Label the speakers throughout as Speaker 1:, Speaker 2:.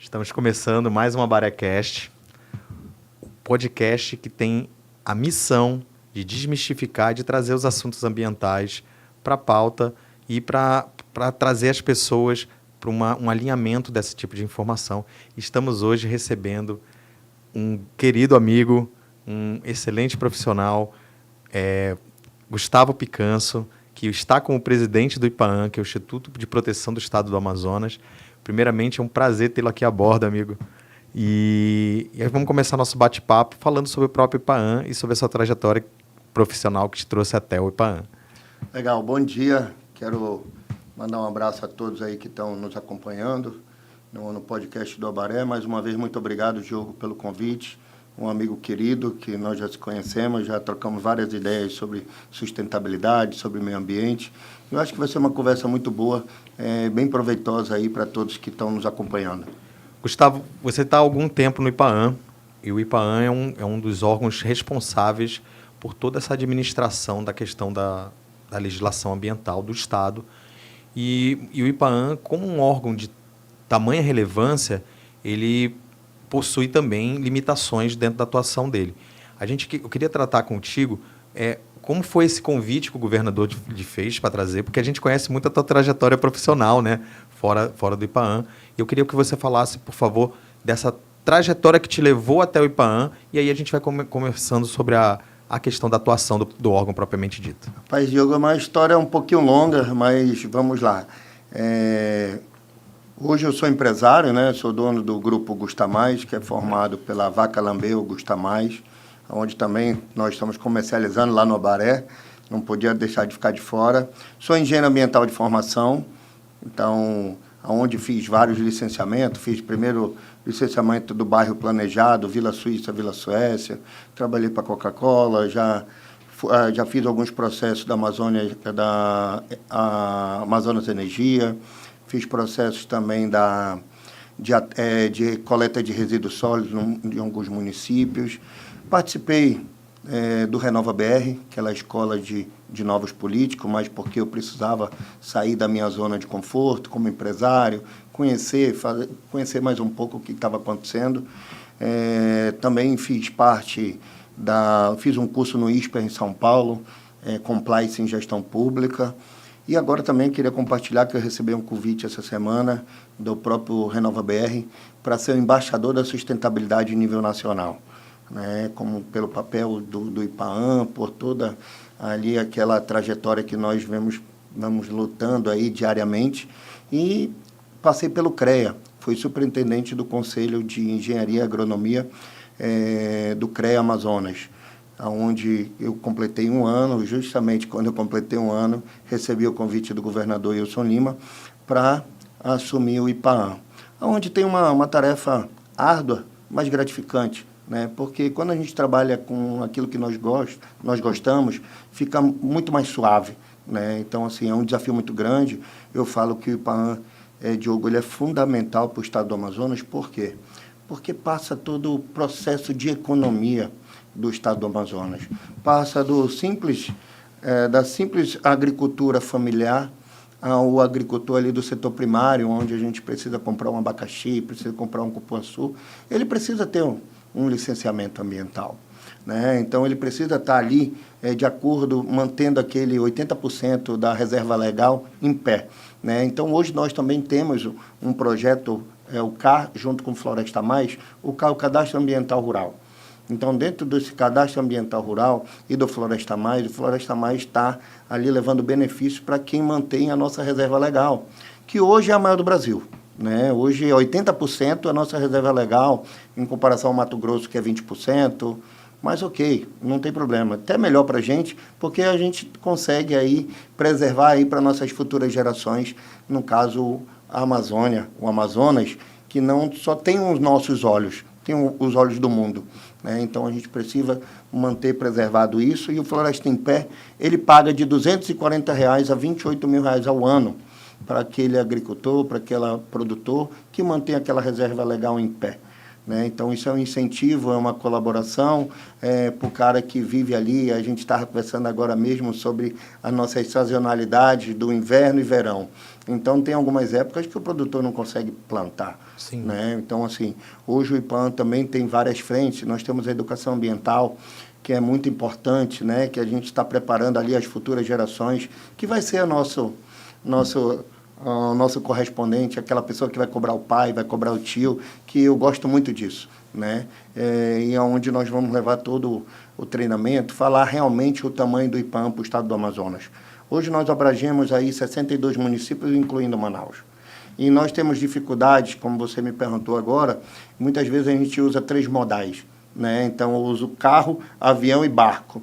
Speaker 1: Estamos começando mais uma BareCast, podcast que tem a missão de desmistificar, de trazer os assuntos ambientais para a pauta e para trazer as pessoas para um alinhamento desse tipo de informação. Estamos hoje recebendo um querido amigo, um excelente profissional, Gustavo Picanso, que está como presidente do IPAAM, que é o Instituto de Proteção do Estado do Amazonas. Primeiramente, é um prazer tê-lo aqui a bordo, amigo. E aí vamos começar nosso bate-papo falando sobre o próprio IPAAM e sobre a sua trajetória profissional que te trouxe até o IPAAM.
Speaker 2: Legal, bom dia. Quero mandar um abraço a todos aí que estão nos acompanhando no podcast do Abaré. Mais uma vez, muito obrigado, Diogo, pelo convite. Um amigo querido que nós já se conhecemos, já trocamos várias ideias sobre sustentabilidade, sobre meio ambiente. Eu acho que vai ser uma conversa muito boa, bem proveitosa aí para todos que estão nos acompanhando.
Speaker 1: Gustavo, você está há algum tempo no IPAAM, e o IPAAM é um dos órgãos responsáveis por toda essa administração da questão da legislação ambiental do Estado. E o IPAAM, como um órgão de tamanha relevância, ele possui também limitações dentro da atuação dele. Eu queria tratar contigo como foi esse convite que o governador lhe fez para trazer, porque a gente conhece muito a tua trajetória profissional, né, fora do IPAAM. Eu queria que você falasse, por favor, dessa trajetória que te levou até o IPAAM, e aí a gente vai conversando sobre a questão da atuação do órgão propriamente dito.
Speaker 2: Rapaz, Diogo, é uma história um pouquinho longa, mas vamos lá. Hoje eu sou empresário, né? Sou dono do grupo Gustamais, que é formado pela Vaca Lambeu Gustamais, onde também nós estamos comercializando lá no Abaré, não podia deixar de ficar de fora. Sou engenheiro ambiental de formação, então, onde fiz vários licenciamentos, fiz primeiro licenciamento do bairro planejado, Vila Suíça, Vila Suécia, trabalhei para a Coca-Cola, já fiz alguns processos da Amazônia, da Amazonas Energia, fiz processos também de coleta de resíduos sólidos em alguns municípios. Participei do Renova BR, aquela escola de novos políticos, mas porque eu precisava sair da minha zona de conforto como empresário, conhecer mais um pouco o que estava acontecendo. Também fiz um curso no ISPER em São Paulo, Compliance em Gestão Pública. E agora também queria compartilhar que eu recebi um convite essa semana do próprio Renova BR para ser o embaixador da sustentabilidade em nível nacional, né? Como pelo papel do IPAAM, por toda ali aquela trajetória que nós vamos lutando aí diariamente. E passei pelo CREA, fui superintendente do Conselho de Engenharia e Agronomia do CREA Amazonas, onde eu completei 1 ano. Justamente quando eu completei 1 ano, recebi o convite do governador Wilson Lima para assumir o IPAAM, onde tem uma tarefa árdua, mas gratificante, né? Porque quando a gente trabalha com aquilo que nós gostamos, fica muito mais suave, né? Então, assim, é um desafio muito grande. Eu falo que o IPAAM, Diogo, ele é fundamental para o estado do Amazonas. Por quê? Porque passa todo o processo de economia do estado do Amazonas. Passa da simples agricultura familiar ao agricultor ali do setor primário, onde a gente precisa comprar um abacaxi, precisa comprar um cupuaçu. Ele precisa ter um licenciamento ambiental, né? Então, ele precisa estar ali de acordo, mantendo aquele 80% da reserva legal em pé, né? Então, hoje nós também temos um projeto, o CAR, junto com o Floresta Mais, o CAR, o Cadastro Ambiental Rural. Então, dentro desse Cadastro Ambiental Rural e do Floresta Mais, o Floresta Mais está ali levando benefícios para quem mantém a nossa reserva legal, que hoje é a maior do Brasil, né? Hoje é 80% a nossa reserva legal, em comparação ao Mato Grosso, que é 20%, mas ok, não tem problema. Até melhor para a gente, porque a gente consegue aí preservar aí para nossas futuras gerações, no caso, a Amazônia, o Amazonas, que não só tem os nossos olhos, tem os olhos do mundo, né? Então, a gente precisa manter preservado isso. E o Floresta em Pé, ele paga de R$ 240 a R$ 28 mil ao ano para aquele agricultor, para aquele produtor que mantém aquela reserva legal em pé, né? Então, isso é um incentivo, é uma colaboração para o cara que vive ali. A gente estava conversando agora mesmo sobre as nossas sazonalidades do inverno e verão. Então, tem algumas épocas que o produtor não consegue plantar.
Speaker 1: Sim.
Speaker 2: Né? Então, assim, hoje o IPAM também tem várias frentes. Nós temos a educação ambiental, que é muito importante, né? Que a gente está preparando ali as futuras gerações, que vai ser o nosso correspondente, aquela pessoa que vai cobrar o pai, vai cobrar o tio, que eu gosto muito disso, né? E é onde nós vamos levar todo o treinamento, falar realmente o tamanho do IPAM para o estado do Amazonas. Hoje nós abrangemos aí 62 municípios, incluindo Manaus. E nós temos dificuldades, como você me perguntou agora, muitas vezes a gente usa 3 modais, né? Então, eu uso carro, avião e barco.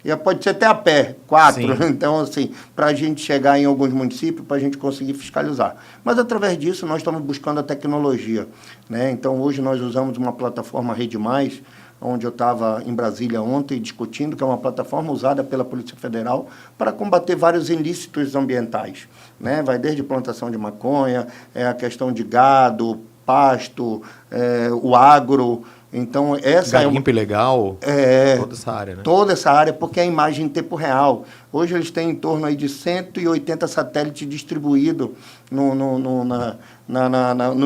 Speaker 2: E pode ser até a pé, 4. Sim. Então, assim, para a gente chegar em alguns municípios, para a gente conseguir fiscalizar. Mas, através disso, nós estamos buscando a tecnologia, né? Então, hoje nós usamos uma plataforma Rede Mais, onde eu estava em Brasília ontem discutindo, que é uma plataforma usada pela Polícia Federal para combater vários ilícitos ambientais, né? Vai desde plantação de maconha, a questão de gado, pasto, o agro. Então, essa
Speaker 1: garimpo ilegal, toda essa área, né?
Speaker 2: Toda essa área, porque é a imagem em tempo real. Hoje eles têm em torno aí de 180 satélites distribuídos no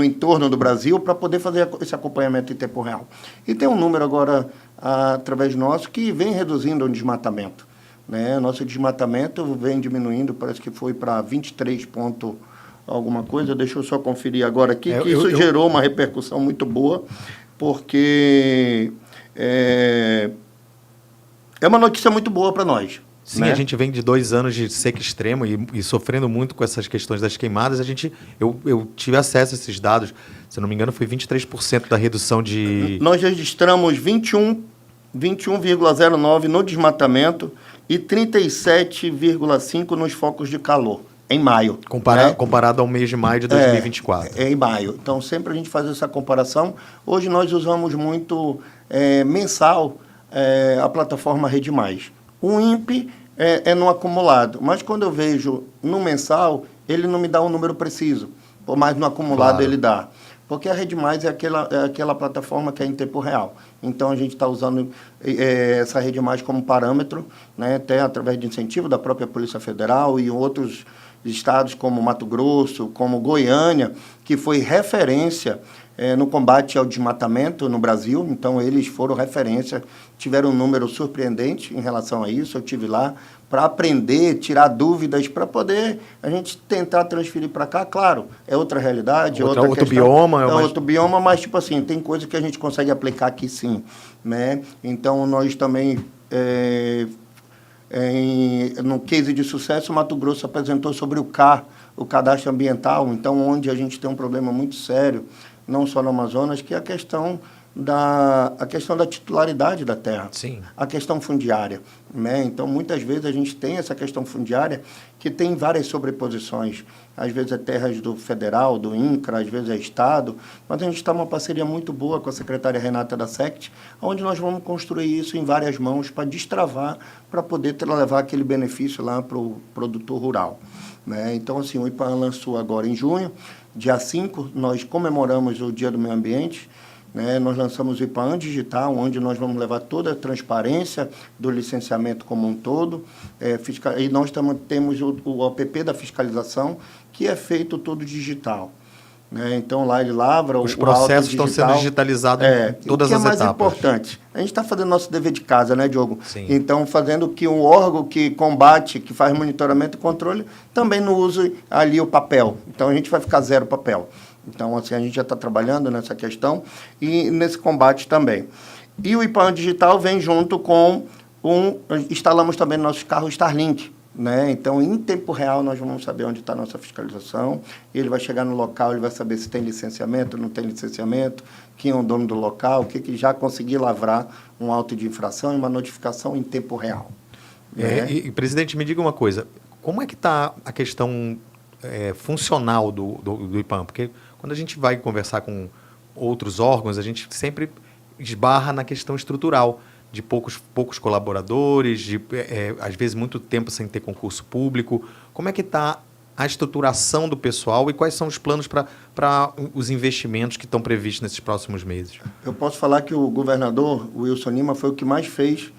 Speaker 2: entorno do Brasil para poder fazer esse acompanhamento em tempo real. E tem um número agora, através nosso, que vem reduzindo o desmatamento, né? Nosso desmatamento vem diminuindo, parece que foi para 23 ponto alguma coisa. Deixa eu só conferir agora aqui, que isso gerou uma repercussão muito boa, porque é uma notícia muito boa para nós.
Speaker 1: Sim,
Speaker 2: né?
Speaker 1: A gente vem de 2 anos de seca extrema e sofrendo muito com essas questões das queimadas. Eu tive acesso a esses dados, se não me engano, foi 23% da redução de...
Speaker 2: Nós registramos 21,09% no desmatamento e 37,5% nos focos de calor. Em maio.
Speaker 1: Comparado ao mês de maio de 2024.
Speaker 2: Em maio. Então, sempre a gente faz essa comparação. Hoje nós usamos muito mensal a plataforma Rede Mais. O INPE é no acumulado, mas quando eu vejo no mensal, ele não me dá um número preciso, mas no acumulado ele dá. Porque a Rede Mais é aquela plataforma que é em tempo real. Então, a gente está usando essa Rede Mais como parâmetro, né, até através de incentivo da própria Polícia Federal e outros estados como Mato Grosso, como Goiânia, que foi referência no combate ao desmatamento no Brasil. Então, eles foram referência, tiveram um número surpreendente em relação a isso. Eu estive lá para aprender, tirar dúvidas, para poder a gente tentar transferir para cá. Claro, é outra realidade, outro
Speaker 1: bioma.
Speaker 2: Outro bioma, mas, tipo assim, tem coisa que a gente consegue aplicar aqui, sim. Né? Então, nós também... no case de sucesso, o Mato Grosso apresentou sobre o CAR, o Cadastro Ambiental, então, onde a gente tem um problema muito sério, não só no Amazonas, que é a questão da titularidade da terra.
Speaker 1: Sim.
Speaker 2: A questão fundiária. Né? Então, muitas vezes a gente tem essa questão fundiária que tem várias sobreposições. Às vezes é terras do federal, do INCRA, às vezes é Estado, mas a gente está numa parceria muito boa com a secretária Renata da SECT, onde nós vamos construir isso em várias mãos para destravar, para poder levar aquele benefício lá para o produtor rural. Né? Então, assim, o IPAM lançou agora em junho, dia 5, nós comemoramos o Dia do Meio Ambiente. Né? Nós lançamos o IPAM Digital, onde nós vamos levar toda a transparência do licenciamento como um todo. E nós temos o app da fiscalização, que é feito todo digital. Né? Então, lá ele lavra
Speaker 1: os processos estão sendo digitalizados em todas as etapas. O que é mais
Speaker 2: importante? A gente está fazendo nosso dever de casa, né, Diogo?
Speaker 1: Sim.
Speaker 2: Então, fazendo que o órgão que combate, que faz monitoramento e controle, também não use ali o papel. Então, a gente vai ficar 0 papel. Então, assim, a gente já está trabalhando nessa questão e nesse combate também. E o IPAM Digital vem junto com instalamos também no nosso carro Starlink. Né? Então, em tempo real, nós vamos saber onde está a nossa fiscalização. Ele vai chegar no local, ele vai saber se tem licenciamento, não tem licenciamento, quem é o dono do local, o que já conseguiu lavrar um auto de infração e uma notificação em tempo real. Né?
Speaker 1: Presidente, me diga uma coisa. Como é que está a questão funcional do IPAM? Porque quando a gente vai conversar com outros órgãos, a gente sempre esbarra na questão estrutural, de poucos colaboradores, às vezes muito tempo sem ter concurso público. Como é que está a estruturação do pessoal e quais são os planos para os investimentos que estão previstos nesses próximos meses?
Speaker 2: Eu posso falar que o governador Wilson Lima foi o que mais fez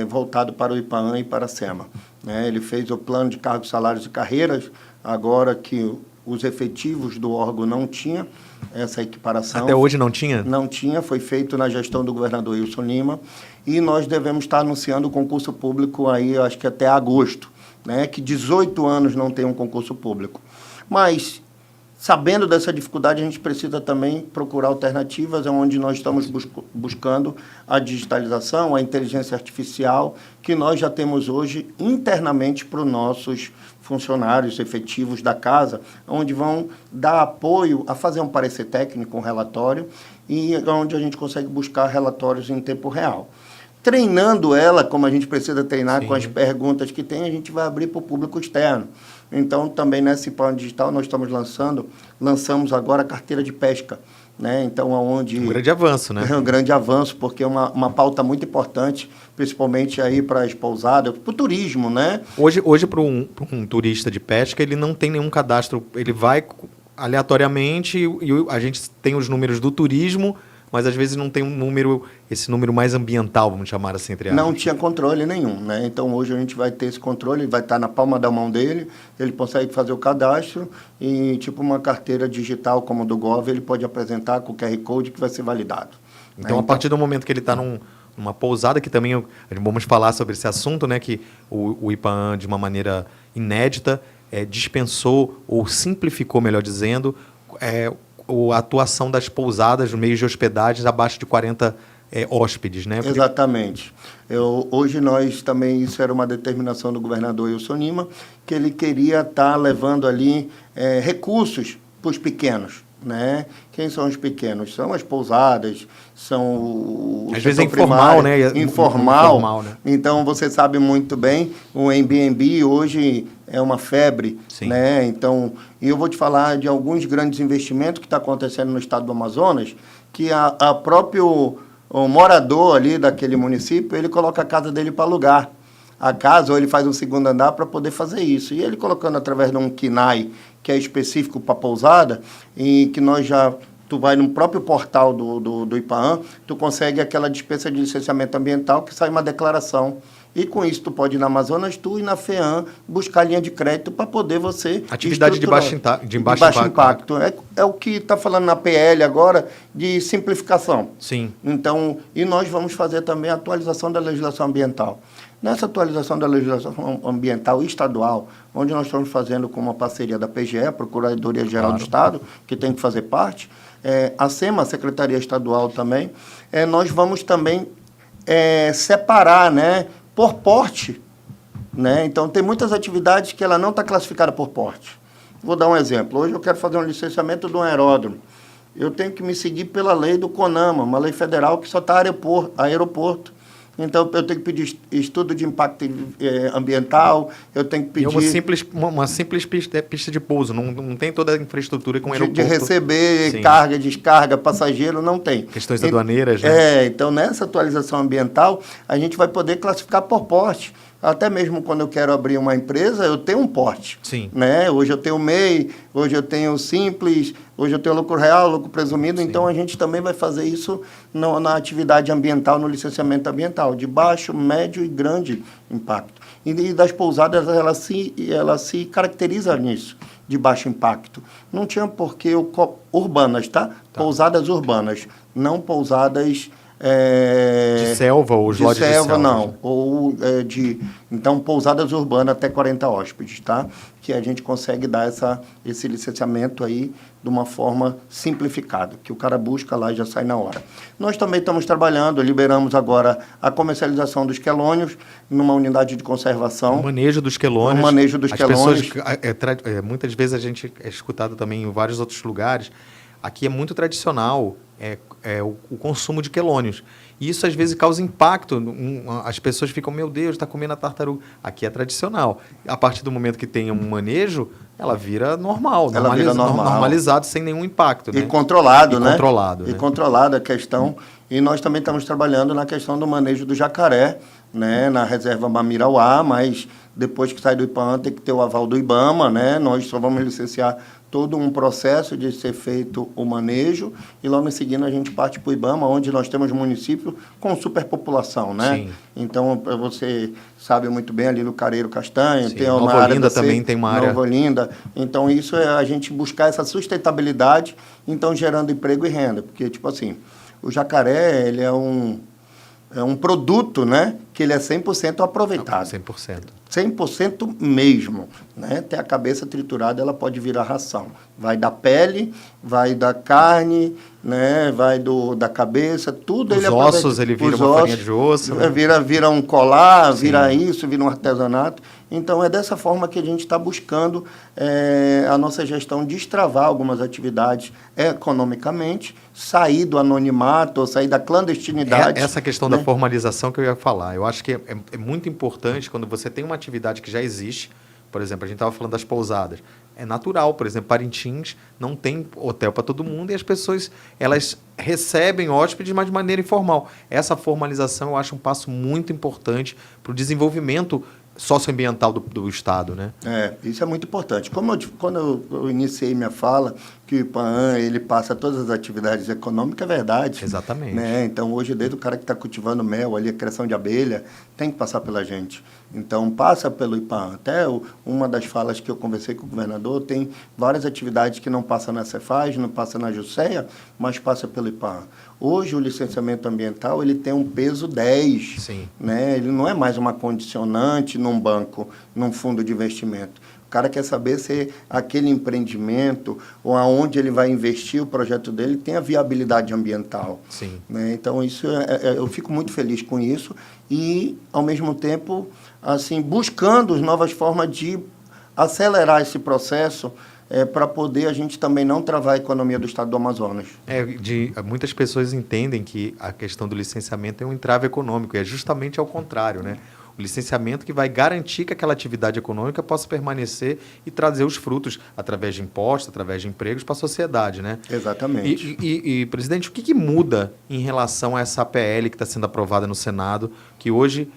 Speaker 2: voltado para o IPAAN e para a SEMA. Ele fez o plano de cargos, salários e carreiras, agora que os efetivos do órgão não tinham essa equiparação.
Speaker 1: Até hoje não tinha?
Speaker 2: Não tinha, foi feito na gestão do governador Wilson Lima, e nós devemos estar anunciando o concurso público aí, acho que até agosto, que 18 anos não tem um concurso público. Mas, sabendo dessa dificuldade, a gente precisa também procurar alternativas, onde nós estamos buscando a digitalização, a inteligência artificial, que nós já temos hoje internamente para os nossos funcionários efetivos da casa, onde vão dar apoio a fazer um parecer técnico, um relatório, e onde a gente consegue buscar relatórios em tempo real. Treinando ela, como a gente precisa treinar com as perguntas que tem, a gente vai abrir para o público externo. Então, também nesse plano digital, nós estamos lançamos agora a carteira de pesca. Então, aonde...
Speaker 1: Um grande avanço, né?
Speaker 2: É um grande avanço, porque é uma pauta muito importante, principalmente aí para as pousadas, para o turismo, né?
Speaker 1: Hoje para um turista de pesca, ele não tem nenhum cadastro, ele vai aleatoriamente e a gente tem os números do turismo, mas às vezes não tem esse número mais ambiental, vamos chamar assim, entre aspas.
Speaker 2: Não tinha controle nenhum, Então, hoje a gente vai ter esse controle, ele vai estar na palma da mão dele, ele consegue fazer o cadastro e, tipo uma carteira digital como a do Gov, ele pode apresentar com o QR Code que vai ser validado.
Speaker 1: Então, a partir do momento que ele está numa pousada, que também vamos falar sobre esse assunto, que o IPAAN, de uma maneira inédita, dispensou ou simplificou, melhor dizendo, a atuação das pousadas no meio de hospedagens abaixo de 40 hóspedes, né?
Speaker 2: Exatamente. Hoje nós também, isso era uma determinação do governador Wilson Lima, que ele queria estar levando ali recursos para os pequenos. Quem são os pequenos? São as pousadas, são o
Speaker 1: às vezes é informal,
Speaker 2: Informal, né? Então, você sabe muito bem, o Airbnb hoje é uma febre,
Speaker 1: Sim.
Speaker 2: Então, e eu vou te falar de alguns grandes investimentos que está acontecendo no estado do Amazonas, que a próprio morador ali daquele município, ele coloca a casa dele para alugar. A casa, ou ele faz um segundo andar para poder fazer isso. E ele colocando através de um KINAI, que é específico para pousada, e que tu vai no próprio portal do IPAAN, tu consegue aquela dispensa de licenciamento ambiental que sai uma declaração. E com isso tu pode ir na Amazonas, tu e na FEAM buscar linha de crédito para poder você...
Speaker 1: Atividade de baixo
Speaker 2: impacto. É o que está falando na PL agora de simplificação.
Speaker 1: Sim.
Speaker 2: Então, e nós vamos fazer também a atualização da legislação ambiental. Nessa atualização da legislação ambiental estadual, onde nós estamos fazendo com uma parceria da PGE, a Procuradoria-Geral do Estado, que tem que fazer parte, a SEMA, a Secretaria Estadual também, nós vamos também separar, por porte. Então, tem muitas atividades que ela não está classificada por porte. Vou dar um exemplo. Hoje eu quero fazer um licenciamento de um aeródromo. Eu tenho que me seguir pela lei do CONAMA, uma lei federal que só está aeroporto. Então, eu tenho que pedir estudo de impacto ambiental, eu tenho que pedir...
Speaker 1: uma simples pista de pouso, não tem toda a infraestrutura com o aeroporto.
Speaker 2: De receber Sim. carga, descarga, passageiro, não tem.
Speaker 1: Questões aduaneiras, né?
Speaker 2: Então, nessa atualização ambiental, a gente vai poder classificar por porte. Até mesmo quando eu quero abrir uma empresa, eu tenho um porte.
Speaker 1: Sim.
Speaker 2: Hoje eu tenho o MEI, hoje eu tenho o Simples, hoje eu tenho o lucro real, lucro presumido. Sim. Então, a gente também vai fazer isso na atividade ambiental, no licenciamento ambiental, de baixo, médio e grande impacto. E das pousadas, ela se caracteriza nisso, de baixo impacto. Não tinha porquê urbanas, tá? Pousadas urbanas, não pousadas...
Speaker 1: de selva ou os lotes de selva?
Speaker 2: Não. Então, pousadas urbanas até 40 hóspedes, tá? Que a gente consegue dar esse licenciamento aí de uma forma simplificada, que o cara busca lá e já sai na hora. Nós também estamos trabalhando, liberamos agora a comercialização dos quelônios numa unidade de conservação.
Speaker 1: O manejo dos quelônios.
Speaker 2: O manejo dos quelônios.
Speaker 1: Muitas vezes a gente é escutado também em vários outros lugares. Aqui é muito tradicional o consumo de quelônios. E isso, às vezes, causa impacto. As pessoas ficam, meu Deus, está comendo a tartaruga. Aqui é tradicional. A partir do momento que tem um manejo, ela vira normal.
Speaker 2: Normalizado,
Speaker 1: sem nenhum impacto.
Speaker 2: E controlado, né?
Speaker 1: Controlado,
Speaker 2: E controlada a questão. E nós também estamos trabalhando na questão do manejo do jacaré, né, na reserva Mamirauá, mas depois que sai do IPAAN tem que ter o aval do IBAMA, né? Nós só vamos licenciar todo um processo de ser feito o manejo e logo em seguida a gente parte para o IBAMA, onde nós temos município com superpopulação, né?
Speaker 1: Sim.
Speaker 2: Então, você sabe muito bem ali no Careiro Castanho,
Speaker 1: Sim.
Speaker 2: tem uma
Speaker 1: Nova
Speaker 2: área
Speaker 1: Olinda também tem uma área.
Speaker 2: Nova Olinda. Então, isso é a gente buscar essa sustentabilidade, então gerando emprego e renda, porque, tipo assim, o jacaré, ele é um produto, né, que ele é 100% aproveitado.
Speaker 1: 100%.
Speaker 2: 100% mesmo, né? Até a cabeça triturada, ela pode virar ração. Vai da pele, vai da carne, né? Vai da cabeça, tudo
Speaker 1: Os
Speaker 2: ele
Speaker 1: ossos, ele vira uma farinha de osso. Né?
Speaker 2: Vira um colar,
Speaker 1: Sim.
Speaker 2: vira isso, vira um artesanato. Então, é dessa forma que a gente está buscando a nossa gestão destravar algumas atividades economicamente, sair do anonimato, ou sair da clandestinidade.
Speaker 1: Essa questão,
Speaker 2: né?
Speaker 1: da formalização que eu ia falar. Eu acho que é muito importante quando você tem uma atividade que já existe. Por exemplo, a gente estava falando das pousadas. É natural, por exemplo, Parintins não tem hotel para todo mundo e as pessoas elas recebem hóspedes, mas de maneira informal. Essa formalização eu acho um passo muito importante para o desenvolvimento socioambiental do Estado, né?
Speaker 2: Isso é muito importante. Quando eu iniciei minha fala, que o IPAAN, ele passa todas as atividades econômicas, é verdade.
Speaker 1: Exatamente.
Speaker 2: Né? Então, hoje, desde o cara que está cultivando mel, ali, a criação de abelha, tem que passar pela gente. Então, passa pelo IPAAN. Até uma das falas que eu conversei com o governador, tem várias atividades que não passam na Cefaz, não passam na Jusceia, mas passa pelo IPAAN. Hoje, o licenciamento ambiental, ele tem um peso 10.
Speaker 1: Sim.
Speaker 2: Né? Ele não é mais uma condicionante num banco, num fundo de investimento. O cara quer saber se aquele empreendimento ou aonde ele vai investir o projeto dele tem a viabilidade ambiental.
Speaker 1: Sim.
Speaker 2: Né? Então, isso eu fico muito feliz com isso e, ao mesmo tempo, assim, buscando novas formas de acelerar esse processo para poder a gente também não travar a economia do estado do Amazonas.
Speaker 1: Muitas pessoas entendem que a questão do licenciamento é um entrave econômico, e é justamente ao contrário, né? O licenciamento que vai garantir que aquela atividade econômica possa permanecer e trazer os frutos através de impostos, através de empregos para a sociedade, né?
Speaker 2: Exatamente.
Speaker 1: E presidente, o que muda em relação a essa PL que está sendo aprovada no Senado, que hoje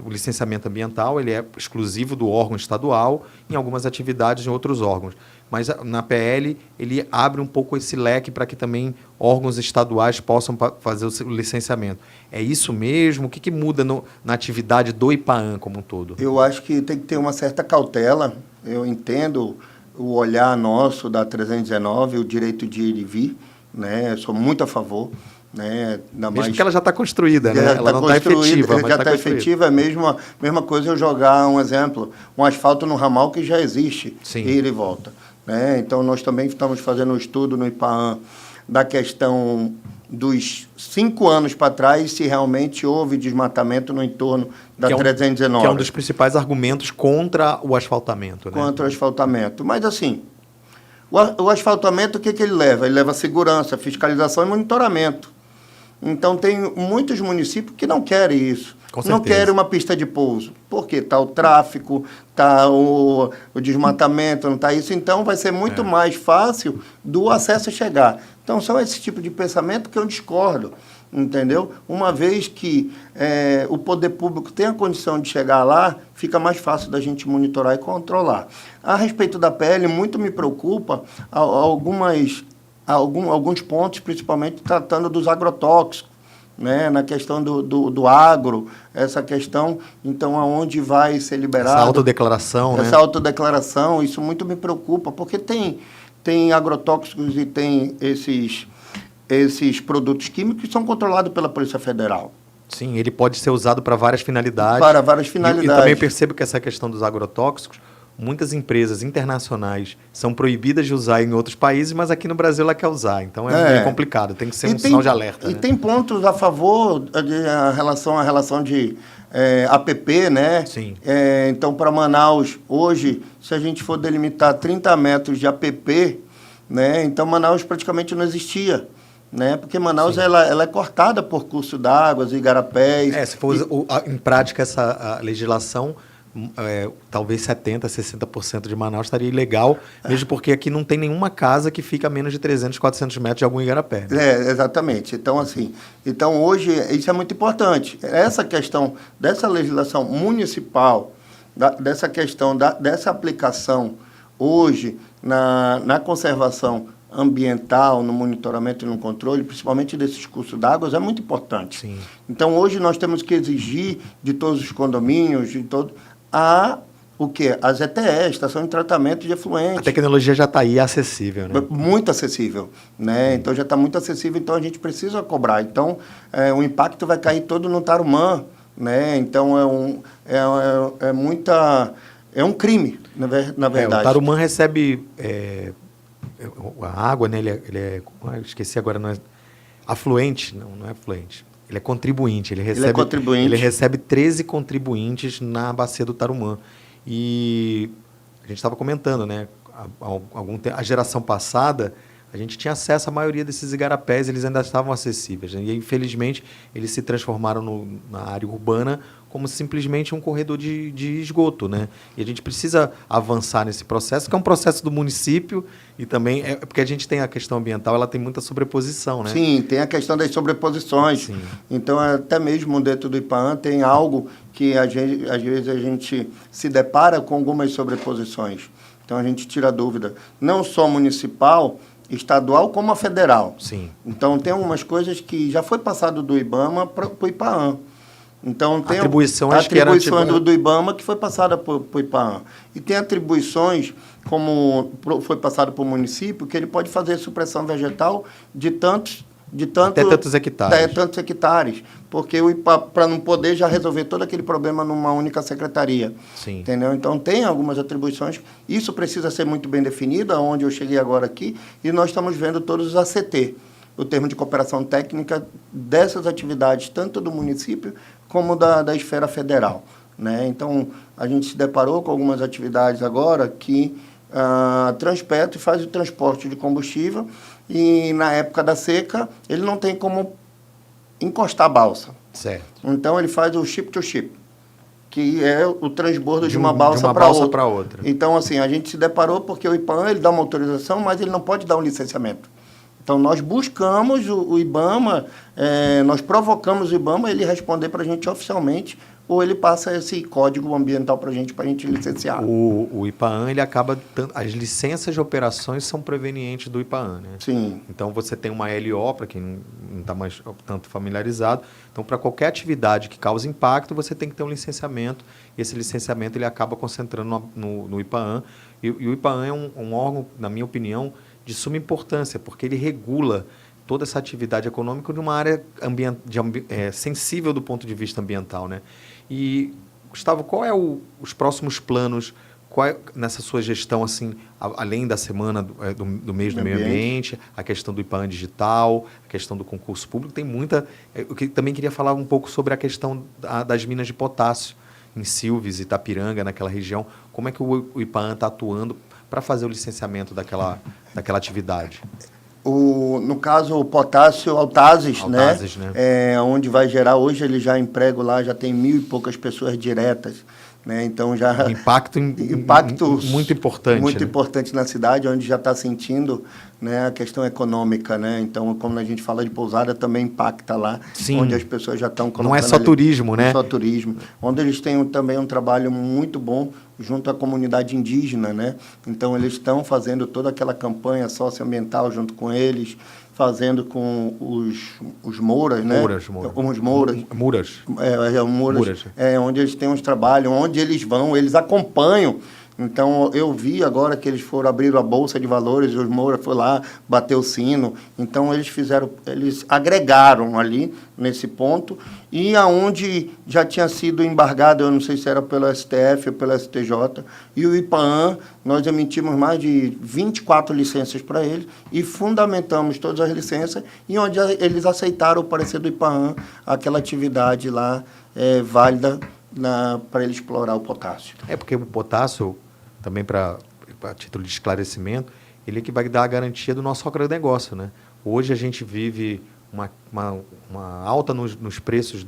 Speaker 1: o licenciamento ambiental ele é exclusivo do órgão estadual, em algumas atividades em outros órgãos. Mas na PL ele abre um pouco esse leque para que também órgãos estaduais possam fazer o licenciamento. É isso mesmo? O que muda na atividade do IPAAN como um todo?
Speaker 2: Eu acho que tem que ter uma certa cautela. Eu entendo o olhar nosso da 319, o direito de ir e vir, né? Eu sou muito a favor. Né?
Speaker 1: Mesmo que ela já está construída, né? Ela não está efetiva. Mas
Speaker 2: já está efetiva, é a mesma coisa eu jogar um exemplo, um asfalto no ramal que já existe,
Speaker 1: Sim.
Speaker 2: Ir e volta. Né? Então, nós também estamos fazendo um estudo no IPAAN da questão dos 5 anos para trás, se realmente houve desmatamento no entorno da 319.
Speaker 1: Que é um dos principais argumentos contra o asfaltamento. Né?
Speaker 2: Contra o asfaltamento. Mas, assim, o asfaltamento, o que ele leva? Ele leva segurança, fiscalização e monitoramento. Então, tem muitos municípios que não querem isso. Não querem uma pista de pouso. Porque está o tráfico, está o desmatamento, não está isso. Então, vai ser muito mais fácil do acesso chegar. Então, são esse tipo de pensamento que eu discordo, entendeu? Uma vez que o poder público tem a condição de chegar lá, fica mais fácil da gente monitorar e controlar. A respeito da PL, muito me preocupa alguns pontos, principalmente tratando dos agrotóxicos, né? Na questão do agro, essa questão, então, aonde vai ser liberado...
Speaker 1: Essa autodeclaração, né?
Speaker 2: Essa autodeclaração, isso muito me preocupa, porque tem agrotóxicos e tem esses produtos químicos que são controlados pela Polícia Federal.
Speaker 1: Sim, ele pode ser usado para várias finalidades.
Speaker 2: Para várias finalidades.
Speaker 1: E também percebo que essa questão dos agrotóxicos, muitas empresas internacionais são proibidas de usar em outros países, mas aqui no Brasil ela quer usar. Então é meio complicado, tem que ser sinal de alerta.
Speaker 2: E
Speaker 1: né?
Speaker 2: tem pontos a favor a relação de APP, né?
Speaker 1: Sim.
Speaker 2: Então, para Manaus, hoje, se a gente for delimitar 30 metros de APP, né? Então Manaus praticamente não existia. Né? Porque Manaus ela é cortada por curso d'água, igarapés.
Speaker 1: Se for em prática essa legislação, talvez 70%, 60% de Manaus estaria ilegal, mesmo porque aqui não tem nenhuma casa que fica a menos de 300, 400 metros de algum igarapé. Né?
Speaker 2: Exatamente. Então, assim, hoje isso é muito importante. Essa questão dessa legislação municipal, dessa questão dessa aplicação hoje na conservação ambiental, no monitoramento e no controle, principalmente desses cursos d'água, é muito importante.
Speaker 1: Sim.
Speaker 2: Então, hoje nós temos que exigir de todos os condomínios, o quê? As ETEs, Estação de Tratamento de Efluentes.
Speaker 1: A tecnologia já está aí, acessível, né?
Speaker 2: Muito acessível, né? Então, já está muito acessível, então a gente precisa cobrar. Então, o impacto vai cair todo no Tarumã, né? Então, é um crime, na verdade.
Speaker 1: O Tarumã recebe... a água, né? Esqueci agora, não é afluente, não é afluente. Ele é contribuinte. Ele recebe 13 contribuintes na bacia do Tarumã. E a gente estava comentando, né? A geração passada, a gente tinha acesso à maioria desses igarapés, eles ainda estavam acessíveis. Né? E, infelizmente, eles se transformaram na área urbana como simplesmente um corredor de esgoto. Né? E a gente precisa avançar nesse processo, que é um processo do município, e também porque a gente tem a questão ambiental, ela tem muita sobreposição. Né?
Speaker 2: Sim, tem a questão das sobreposições. Sim. Então, até mesmo dentro do IPAAN tem algo que às vezes a gente se depara com algumas sobreposições. Então, a gente tira a dúvida, não só municipal, estadual como a federal.
Speaker 1: Sim.
Speaker 2: Então, tem algumas coisas que já foi passado do IBAMA para o IPAAN. Então, tem
Speaker 1: atribuições
Speaker 2: do IBAMA que foi passada para o IPAAN. E tem atribuições, como foi passado para o município, que ele pode fazer supressão vegetal
Speaker 1: até tantos hectares.
Speaker 2: Até tantos hectares. Porque o IPA, para não poder já resolver todo aquele problema numa única secretaria.
Speaker 1: Sim.
Speaker 2: Entendeu? Então, tem algumas atribuições. Isso precisa ser muito bem definido, aonde eu cheguei agora aqui, e nós estamos vendo todos os ACT, o termo de cooperação técnica dessas atividades, tanto do município como da esfera federal. Né? Então, a gente se deparou com algumas atividades agora que a Transpetro faz o transporte de combustível e, na época da seca, ele não tem como encostar a balsa.
Speaker 1: Certo.
Speaker 2: Então, ele faz o ship-to-ship, que é o transbordo de uma balsa para outra. Então, assim, a gente se deparou porque o IPAAN ele dá uma autorização, mas ele não pode dar um licenciamento. Então, nós buscamos o IBAMA, nós provocamos o IBAMA ele responder para a gente oficialmente, ou ele passa esse código ambiental para a gente licenciar.
Speaker 1: O IPAAN, ele acaba... As licenças de operações são provenientes do IPAAN, né?
Speaker 2: Sim.
Speaker 1: Então, você tem uma LO, para quem não está mais tanto familiarizado. Então, para qualquer atividade que cause impacto, você tem que ter um licenciamento. E esse licenciamento, ele acaba concentrando no IPAAN. E o IPAAN é um órgão, na minha opinião, de suma importância, porque ele regula toda essa atividade econômica de uma área sensível do ponto de vista ambiental, né? E, Gustavo, qual é os próximos planos nessa sua gestão, assim, além da semana do mês do meio ambiente, a questão do IPAAN digital, a questão do concurso público, tem muita... Eu também queria falar um pouco sobre a questão das minas de potássio em Silves, Itapiranga, naquela região. Como é que o IPAAN está atuando para fazer o licenciamento daquela atividade?
Speaker 2: No caso, o potássio Altazes, né? Onde vai gerar, hoje ele já emprega lá, já tem 1.000 e poucas pessoas diretas. Né? Então, já...
Speaker 1: Impacto muito importante.
Speaker 2: Muito importante na cidade, onde já está sentindo, né, a questão econômica. Né? Então, como a gente fala de pousada, também impacta lá.
Speaker 1: Sim.
Speaker 2: Onde as pessoas já estão colocando...
Speaker 1: Não é só turismo, né?
Speaker 2: Não é só turismo. Onde eles têm também um trabalho muito bom junto à comunidade indígena, né? Então, eles estão fazendo toda aquela campanha socioambiental junto com eles, fazendo com os Mouras, né?
Speaker 1: Muras.
Speaker 2: Muras. Onde eles têm uns trabalhos, onde eles vão, eles acompanham. Então, eu vi agora que eles abriram a Bolsa de Valores, os Moura foi lá, bateu o sino. Então, eles agregaram ali, nesse ponto, e aonde já tinha sido embargado, eu não sei se era pelo STF ou pelo STJ, e o IPAAN, nós emitimos mais de 24 licenças para eles e fundamentamos todas as licenças, e onde eles aceitaram o parecer do IPAAN, aquela atividade lá válida para ele explorar o potássio.
Speaker 1: Porque o potássio, também para título de esclarecimento, ele é que vai dar a garantia do nosso agronegócio, né? Hoje a gente vive uma alta nos preços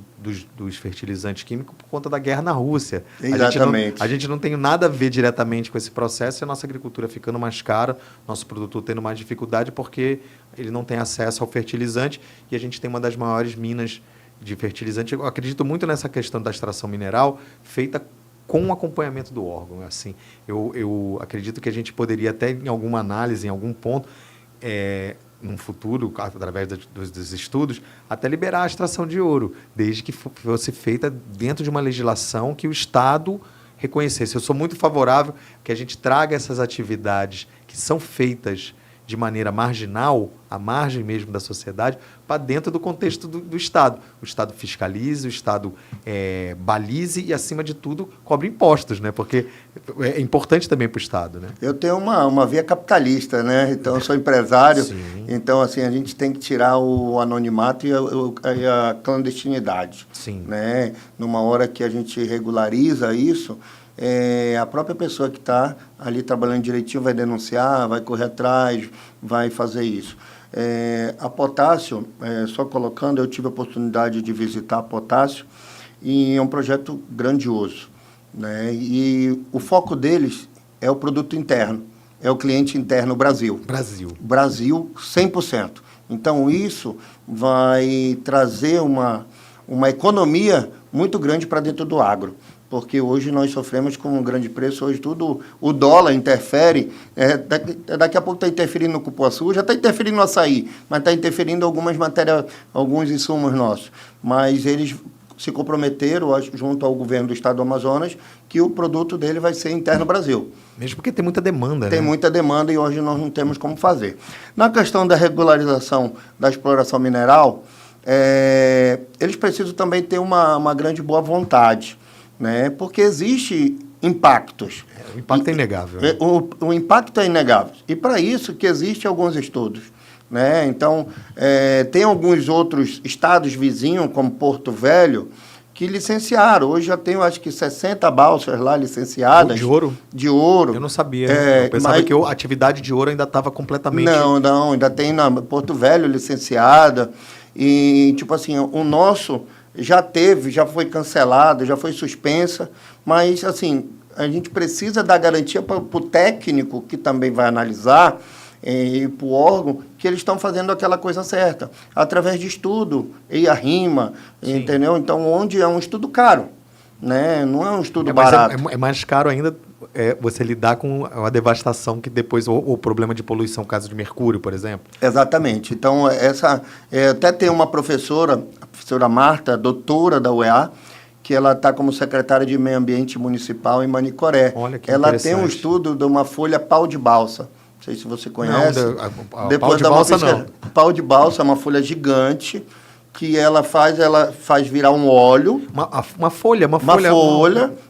Speaker 1: dos fertilizantes químicos por conta da guerra na Rússia.
Speaker 2: Exatamente.
Speaker 1: A gente não tem nada a ver diretamente com esse processo e a nossa agricultura ficando mais cara, nosso produtor tendo mais dificuldade porque ele não tem acesso ao fertilizante e a gente tem uma das maiores minas de fertilizante. Eu acredito muito nessa questão da extração mineral feita com o acompanhamento do órgão. Assim, eu acredito que a gente poderia até, em alguma análise, em algum ponto, num futuro, através dos estudos, até liberar a extração de ouro, desde que fosse feita dentro de uma legislação que o Estado reconhecesse. Eu sou muito favorável que a gente traga essas atividades que são feitas de maneira marginal, à margem mesmo da sociedade, para dentro do contexto do Estado. O Estado fiscalize, o Estado balize e, acima de tudo, cobre impostos, né? Porque é importante também para o Estado, né?
Speaker 2: Eu tenho uma via capitalista, né? Então, eu sou empresário.
Speaker 1: Sim.
Speaker 2: Então, assim, a gente tem que tirar o anonimato e a clandestinidade.
Speaker 1: Sim.
Speaker 2: Né? Numa hora que a gente regulariza isso, a própria pessoa que está ali trabalhando direitinho vai denunciar, vai correr atrás, vai fazer isso. A Potássio, só colocando, eu tive a oportunidade de visitar a Potássio e é um projeto grandioso, né? E o foco deles é o produto interno, é o cliente interno Brasil. Brasil 100%. Então, isso vai trazer uma economia muito grande para dentro do agro. Porque hoje nós sofremos com um grande preço, hoje tudo, o dólar interfere, daqui a pouco está interferindo no cupuaçu, já está interferindo no açaí, mas está interferindo algumas matérias, alguns insumos nossos. Mas eles se comprometeram, junto ao governo do estado do Amazonas, que o produto dele vai ser interno Brasil.
Speaker 1: Mesmo porque tem muita demanda,
Speaker 2: Tem muita demanda e hoje nós não temos como fazer. Na questão da regularização da exploração mineral, eles precisam também ter uma grande boa vontade, né? Porque existe impactos.
Speaker 1: O impacto é inegável. Né?
Speaker 2: O impacto é inegável. E para isso que existem alguns estudos. Né? Então, tem alguns outros estados vizinhos, como Porto Velho, que licenciaram. Hoje já tem, eu acho que 60 balsas lá licenciadas.
Speaker 1: De ouro?
Speaker 2: De ouro.
Speaker 1: Eu não sabia. Eu pensava que a atividade de ouro ainda estava completamente...
Speaker 2: Não, ainda tem na Porto Velho licenciada. E, tipo assim, o nosso... já foi cancelado, já foi suspensa, mas, assim, a gente precisa dar garantia para o técnico, que também vai analisar, e para o órgão, que eles estão fazendo aquela coisa certa, através de estudo, e a rima, entendeu? Então, onde é um estudo caro, né? Não é um estudo barato.
Speaker 1: É mais caro ainda você lidar com a devastação que depois, ou o problema de poluição, caso de mercúrio, por exemplo.
Speaker 2: Exatamente. Então, até tem uma professora, a professora Marta, doutora da UEA, que ela está como secretária de Meio Ambiente Municipal em Manicoré.
Speaker 1: Olha que
Speaker 2: ela tem um estudo de uma folha pau de balsa. Não sei se você conhece.
Speaker 1: Não, pau de balsa não.
Speaker 2: Pau de balsa é uma folha gigante que ela faz virar um óleo.
Speaker 1: Uma folha.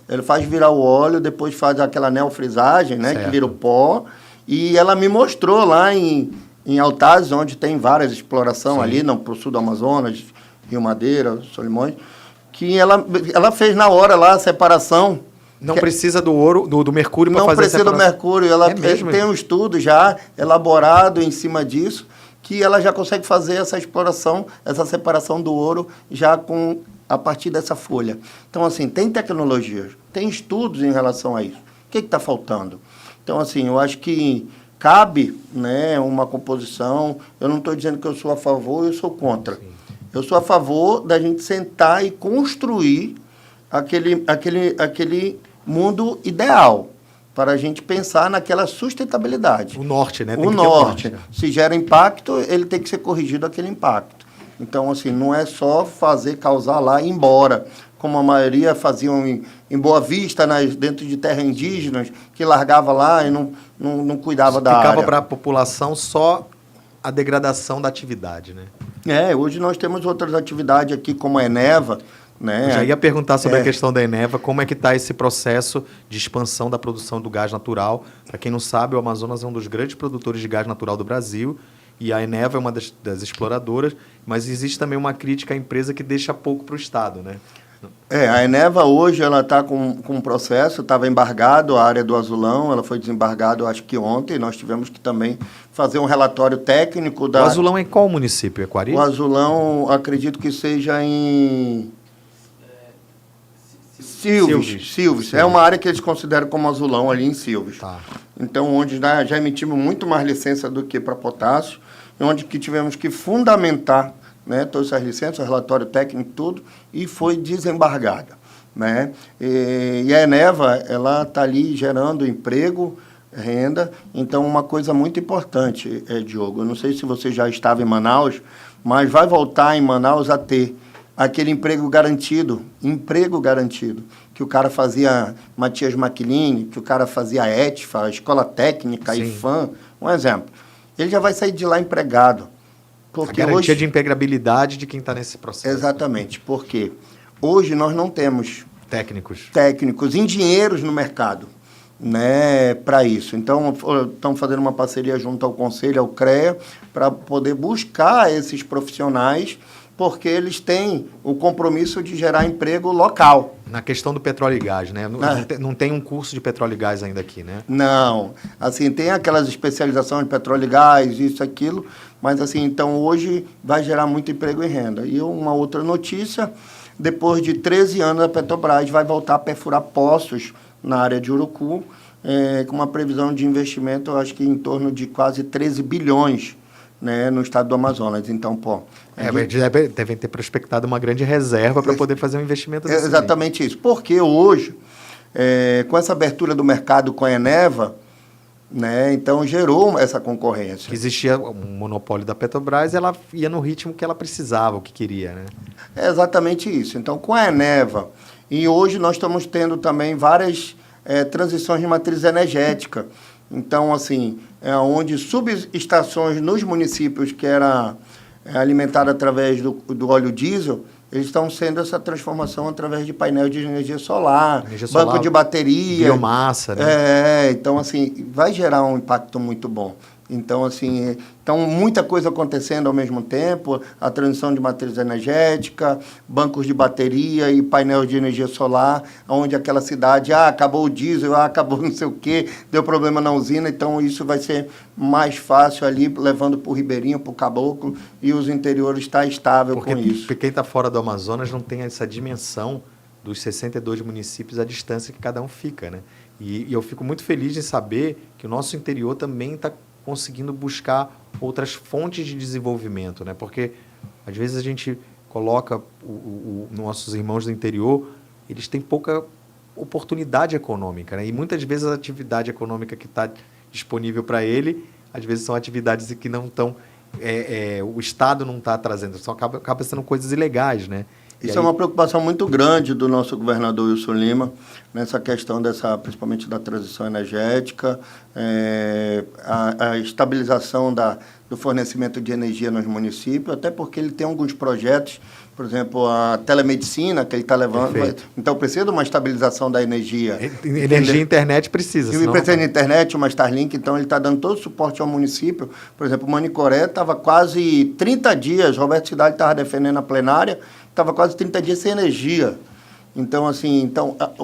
Speaker 2: Ele faz virar o óleo, depois faz aquela neofrisagem, né,
Speaker 1: certo,
Speaker 2: que vira o pó. E ela me mostrou lá em Altazes, onde tem várias explorações ali, pro sul do Amazonas, Rio Madeira, Solimões, que ela fez na hora lá a separação.
Speaker 1: Não precisa do ouro, do mercúrio para fazer a separação.
Speaker 2: Não precisa do mercúrio. Ela tem um estudo já elaborado em cima disso, que ela já consegue fazer essa exploração, essa separação do ouro já a partir dessa folha. Então, assim, tem tecnologias, tem estudos em relação a isso. O que está faltando? Então, assim, eu acho que cabe, né, uma composição. Eu não estou dizendo que eu sou a favor, eu sou contra. Sim. Eu sou a favor da gente sentar e construir aquele mundo ideal, para a gente pensar naquela sustentabilidade.
Speaker 1: O norte, né?
Speaker 2: O norte. Se gera impacto, ele tem que ser corrigido aquele impacto. Então, assim, não é só causar lá e ir embora, como a maioria faziam em Boa Vista, dentro de terras indígenas, que largava lá e não cuidava da área.
Speaker 1: Ficava para a população só a degradação da atividade, né?
Speaker 2: Hoje nós temos outras atividades aqui, como a Eneva, né?
Speaker 1: Eu já ia perguntar sobre a questão da Eneva, como é que está esse processo de expansão da produção do gás natural. Para quem não sabe, o Amazonas é um dos grandes produtores de gás natural do Brasil e a Eneva é uma das exploradoras, mas existe também uma crítica à empresa que deixa pouco para o Estado, né?
Speaker 2: A Eneva hoje ela está com um processo, estava embargado a área do Azulão, ela foi desembargada, acho que ontem, nós tivemos que também fazer um relatório técnico da...
Speaker 1: O Azulão é em qual município? Equari?
Speaker 2: O Azulão, acredito que seja em... Silves. É uma área que eles consideram como Azulão ali em Silves.
Speaker 1: Tá.
Speaker 2: Então, onde já emitimos muito mais licença do que para potássio, onde que tivemos que fundamentar, né, todas essas licenças, relatório técnico, tudo, e foi desembargada, né? E a Eneva, ela está ali gerando emprego, renda. Então, uma coisa muito importante, Diogo, eu não sei se você já estava em Manaus, mas vai voltar em Manaus a ter aquele emprego garantido, que o cara fazia Matias Maquiline, que o cara fazia ETFA, Escola Técnica,
Speaker 1: Sim.
Speaker 2: IFAM, um exemplo. Ele já vai sair de lá empregado.
Speaker 1: Porque a garantia de empregabilidade de quem está nesse processo.
Speaker 2: Exatamente, porque hoje nós não temos técnicos, engenheiros no mercado, né, para isso. Então, estamos fazendo uma parceria junto ao Conselho, ao CREA, para poder buscar esses profissionais, porque eles têm o compromisso de gerar emprego local.
Speaker 1: Na questão do petróleo e gás, né? Não tem um curso de petróleo e gás ainda aqui, né?
Speaker 2: Não. Assim, tem aquelas especializações de petróleo e gás, isso, aquilo, mas assim, então hoje vai gerar muito emprego e renda. E uma outra notícia, depois de 13 anos a Petrobras vai voltar a perfurar poços na área de Urucu, com uma previsão de investimento, eu acho que em torno de quase 13 bilhões, né, no estado do Amazonas. Então,
Speaker 1: devem ter prospectado uma grande reserva para poder fazer um investimento desse.
Speaker 2: Exatamente isso. Porque hoje, com essa abertura do mercado com a Eneva, né, então gerou essa concorrência.
Speaker 1: Existia um monopólio da Petrobras e ela ia no ritmo que ela precisava, o que queria, né?
Speaker 2: É exatamente isso. Então, com a Eneva, e hoje nós estamos tendo também várias transições de matriz energética. Então, assim, onde subestações nos municípios que era alimentada através do óleo diesel, eles estão sendo essa transformação através de painel de energia solar, banco de bateria.
Speaker 1: Biomassa, né?
Speaker 2: Então, assim, vai gerar um impacto muito bom. Então, assim, muita coisa acontecendo ao mesmo tempo, a transição de matriz energética, bancos de bateria e painel de energia solar, onde aquela cidade, acabou o diesel, acabou não sei o quê, deu problema na usina, então isso vai ser mais fácil ali, levando para o Ribeirinho, para o Caboclo, e os interiores está estável com isso.
Speaker 1: Porque quem está fora do Amazonas não tem essa dimensão dos 62 municípios, a distância que cada um fica, né? E eu fico muito feliz em saber que o nosso interior também está conseguindo buscar outras fontes de desenvolvimento, né? Porque às vezes a gente coloca nossos irmãos do interior, eles têm pouca oportunidade econômica, né? E muitas vezes a atividade econômica que está disponível para ele, às vezes são atividades que não estão, o Estado não está trazendo, só acaba sendo coisas ilegais, né?
Speaker 2: Isso é uma preocupação muito grande do nosso governador Wilson Lima, nessa questão principalmente da transição energética, a estabilização do fornecimento de energia nos municípios, até porque ele tem alguns projetos, por exemplo, a telemedicina que ele está levando.
Speaker 1: Perfeito.
Speaker 2: Então, precisa de uma estabilização da energia.
Speaker 1: Energia e internet precisa.
Speaker 2: E precisa de internet, uma Starlink, então ele está dando todo o suporte ao município. Por exemplo, o Manicoré estava quase 30 dias, Roberto Cidade estava defendendo a plenária, estava quase 30 dias sem energia. Então, assim,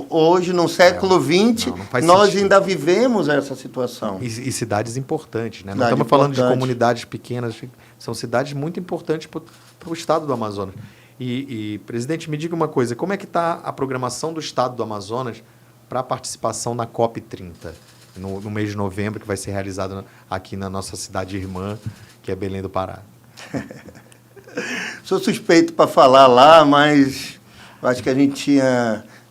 Speaker 2: hoje, no século XX, nós
Speaker 1: sentido.
Speaker 2: ainda vivemos essa situação.
Speaker 1: E cidades importantes, né? Não estamos falando de comunidades pequenas, são cidades muito importantes para o estado do Amazonas. E, presidente, me diga uma coisa, como é que está a programação do estado do Amazonas para a participação na COP30, no mês de novembro, que vai ser realizado aqui na nossa cidade irmã, que é Belém do Pará?
Speaker 2: Sou suspeito para falar lá, mas acho que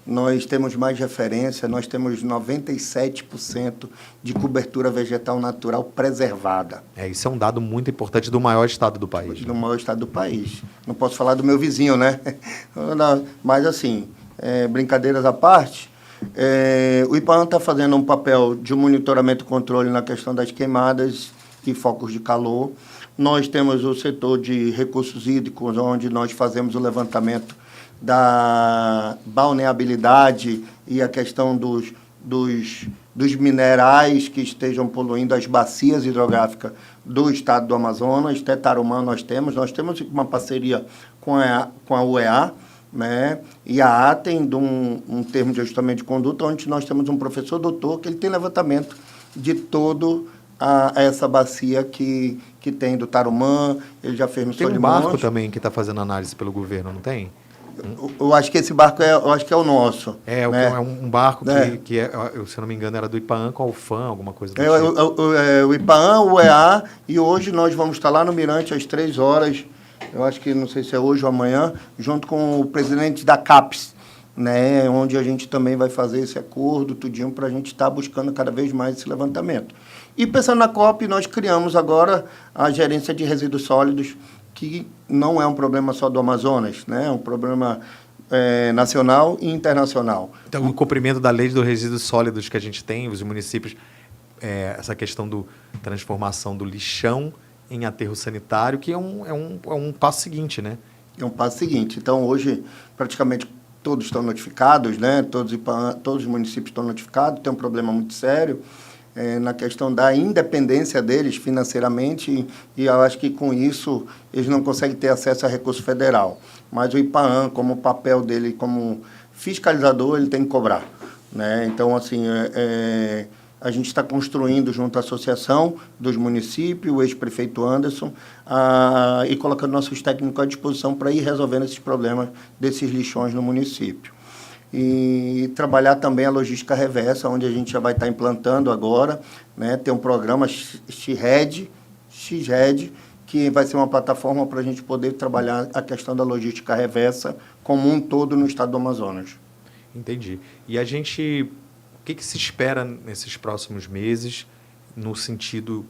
Speaker 2: nós temos mais referência, nós temos 97% de cobertura vegetal natural preservada.
Speaker 1: Isso é um dado muito importante do maior estado do país.
Speaker 2: Do maior estado do país. Não posso falar do meu vizinho, né? Mas, assim, brincadeiras à parte, o IPAAN está fazendo um papel de monitoramento e controle na questão das queimadas e focos de calor. Nós temos o setor de recursos hídricos, onde nós fazemos o levantamento da balneabilidade e a questão dos minerais que estejam poluindo as bacias hidrográficas do estado do Amazonas. Até Tarumã nós temos uma parceria com a UEA, né? E a A tem um termo de ajustamento de conduta, onde nós temos um professor doutor que ele tem levantamento de todo essa bacia que tem do Tarumã, ele já fez no
Speaker 1: Tem um
Speaker 2: Solimões.
Speaker 1: barco também que está fazendo análise pelo governo, não tem?
Speaker 2: Eu acho que esse barco eu acho que é o nosso.
Speaker 1: É,
Speaker 2: né?
Speaker 1: é um barco que se eu não me engano, era do IPAAN com a UFAM, alguma coisa do
Speaker 2: tipo. O IPAAN, o UEA, e hoje nós vamos estar lá no Mirante às 3 horas, eu acho que não sei se é hoje ou amanhã, junto com o presidente da CAPES, né, onde a gente também vai fazer esse acordo, tudinho, para a gente estar buscando cada vez mais esse levantamento. E pensando na COP, nós criamos agora a gerência de resíduos sólidos, que não é um problema só do Amazonas, né? É um problema nacional e internacional.
Speaker 1: Então, o cumprimento da lei dos resíduos sólidos que a gente tem, os municípios, essa questão da transformação do lixão em aterro sanitário, que é um passo seguinte, né?
Speaker 2: É um passo seguinte. Então, hoje, praticamente todos estão notificados, né? Todos os municípios estão notificados, tem um problema muito sério. Na questão da independência deles financeiramente, e eu acho que com isso eles não conseguem ter acesso a recurso federal. Mas o IPAAN, como o papel dele como fiscalizador, ele tem que cobrar, né? Então, assim, a gente está construindo junto à associação dos municípios, o ex-prefeito Anderson, e colocando nossos técnicos à disposição para ir resolvendo esses problemas desses lixões no município. E trabalhar também a logística reversa, onde a gente já vai estar implantando agora, né? Tem um programa XRED, que vai ser uma plataforma para a gente poder trabalhar a questão da logística reversa como um todo no estado do Amazonas.
Speaker 1: Entendi. E o que se espera nesses próximos meses, no sentido,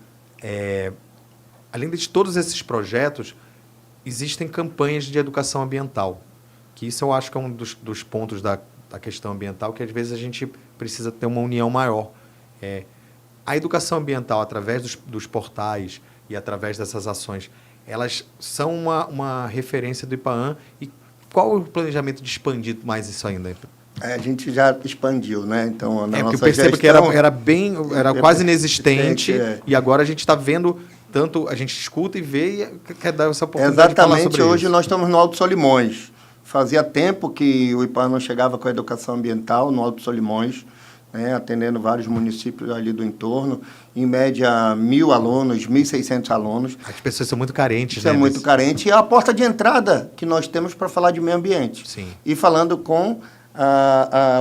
Speaker 1: além de todos esses projetos, existem campanhas de educação ambiental, que isso eu acho que é um dos pontos da questão ambiental, que às vezes a gente precisa ter uma união maior. A educação ambiental, através dos portais e através dessas ações, elas são uma referência do IPAAN. E qual o planejamento de expandir mais isso ainda?
Speaker 2: A gente já expandiu, né? Então, na nossa
Speaker 1: eu percebo
Speaker 2: gestão,
Speaker 1: que era quase inexistente, e agora a gente está vendo, tanto a gente escuta e vê e quer dar essa oportunidade de falar sobre
Speaker 2: hoje
Speaker 1: isso.
Speaker 2: Nós estamos no Alto Solimões. Fazia tempo que o IPAAN não chegava com a educação ambiental no Alto Solimões, né, atendendo vários municípios ali do entorno, em média 1.000 alunos, 1.600 alunos.
Speaker 1: As pessoas são muito carentes,
Speaker 2: Isso, né? É muito carente. E é a porta de entrada que nós temos para falar de meio ambiente.
Speaker 1: Sim.
Speaker 2: E falando com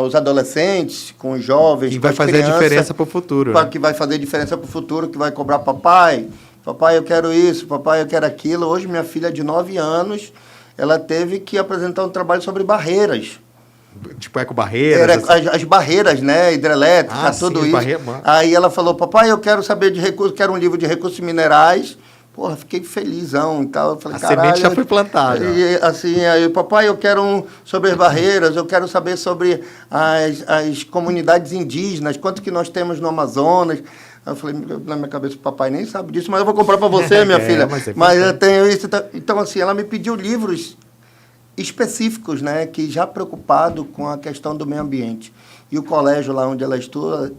Speaker 2: os adolescentes, com os jovens,
Speaker 1: que vai fazer a diferença para o futuro.
Speaker 2: Que vai fazer diferença para o futuro, que vai cobrar papai, eu quero isso, papai, eu quero aquilo. Hoje, minha filha de 9 anos, ela teve que apresentar um trabalho sobre barreiras.
Speaker 1: Tipo ecobarreiras?
Speaker 2: As barreiras, né? Hidrelétricas, tudo isso. Aí ela falou, papai, eu quero saber de recursos, quero um livro de recursos minerais. Porra, fiquei felizão e tal. Eu falei,
Speaker 1: a semente já foi plantada.
Speaker 2: E, assim, aí, papai, eu quero sobre as barreiras, eu quero saber sobre as comunidades indígenas, quanto que nós temos no Amazonas. Eu falei, na minha cabeça, o papai nem sabe disso, mas eu vou comprar para você, minha filha. Mas eu tenho isso. Então, assim, ela me pediu livros específicos, né, que já preocupado com a questão do meio ambiente. E o colégio lá onde ela estuda,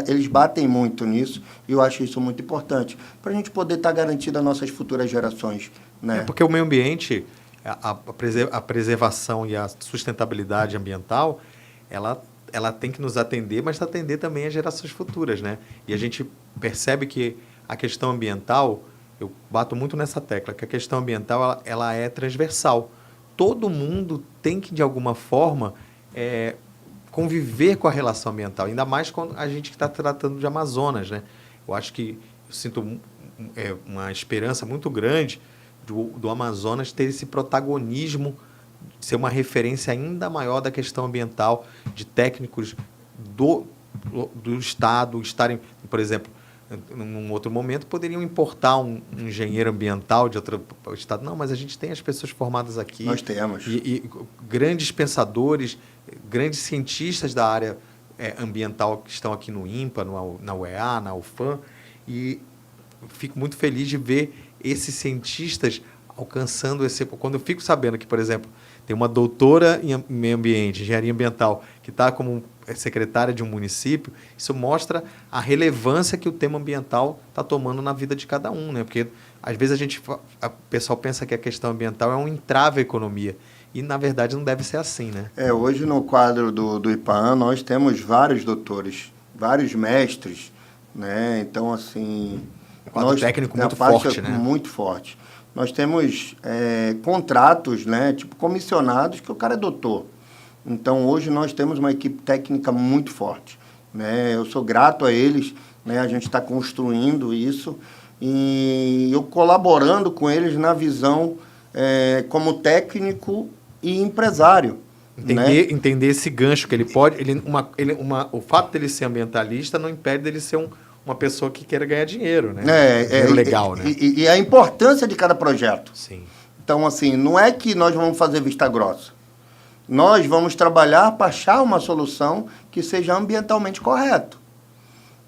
Speaker 2: eles batem muito nisso, e eu acho isso muito importante, para a gente poder estar garantindo as nossas futuras gerações. Né?
Speaker 1: Porque o meio ambiente, a preservação e a sustentabilidade ambiental, ela tem que nos atender, mas atender também as gerações futuras, né? E a gente percebe que a questão ambiental, eu bato muito nessa tecla, que a questão ambiental ela é transversal. Todo mundo tem que, de alguma forma, conviver com a relação ambiental, ainda mais quando a gente está tratando de Amazonas, né? Eu acho que eu sinto uma esperança muito grande do Amazonas ter esse protagonismo, ser uma referência ainda maior da questão ambiental, de técnicos do Estado estarem, por exemplo, num outro momento, poderiam importar um engenheiro ambiental de outro estado. Não, mas a gente tem as pessoas formadas aqui.
Speaker 2: Nós temos.
Speaker 1: E grandes pensadores, grandes cientistas da área ambiental que estão aqui no INPA, na UEA, na UFAM. E fico muito feliz de ver esses cientistas alcançando esse... Quando eu fico sabendo que, por exemplo, tem uma doutora em meio ambiente, engenharia ambiental, que está como secretária de um município, isso mostra a relevância que o tema ambiental está tomando na vida de cada um, né? Porque, às vezes, o pessoal pensa que a questão ambiental é um entrave à economia. e, na verdade, não deve ser assim, né?
Speaker 2: Hoje no quadro do IPAAN nós temos vários doutores, vários mestres, né? Então, assim...
Speaker 1: Quadro técnico muito forte, né?
Speaker 2: Muito forte. Nós temos contratos, né? Tipo comissionados, que o cara é doutor. Então, hoje nós temos uma equipe técnica muito forte, né? Eu sou grato a eles, né? A gente está construindo isso e eu colaborando com eles na visão como técnico e empresário.
Speaker 1: Entender esse gancho que ele pode... o fato dele ser ambientalista não impede dele ser uma pessoa que queira ganhar dinheiro, né? Dinheiro legal, né?
Speaker 2: E a importância de cada projeto.
Speaker 1: Sim.
Speaker 2: Então, assim, não é que nós vamos fazer vista grossa. Nós vamos trabalhar para achar uma solução que seja ambientalmente correta.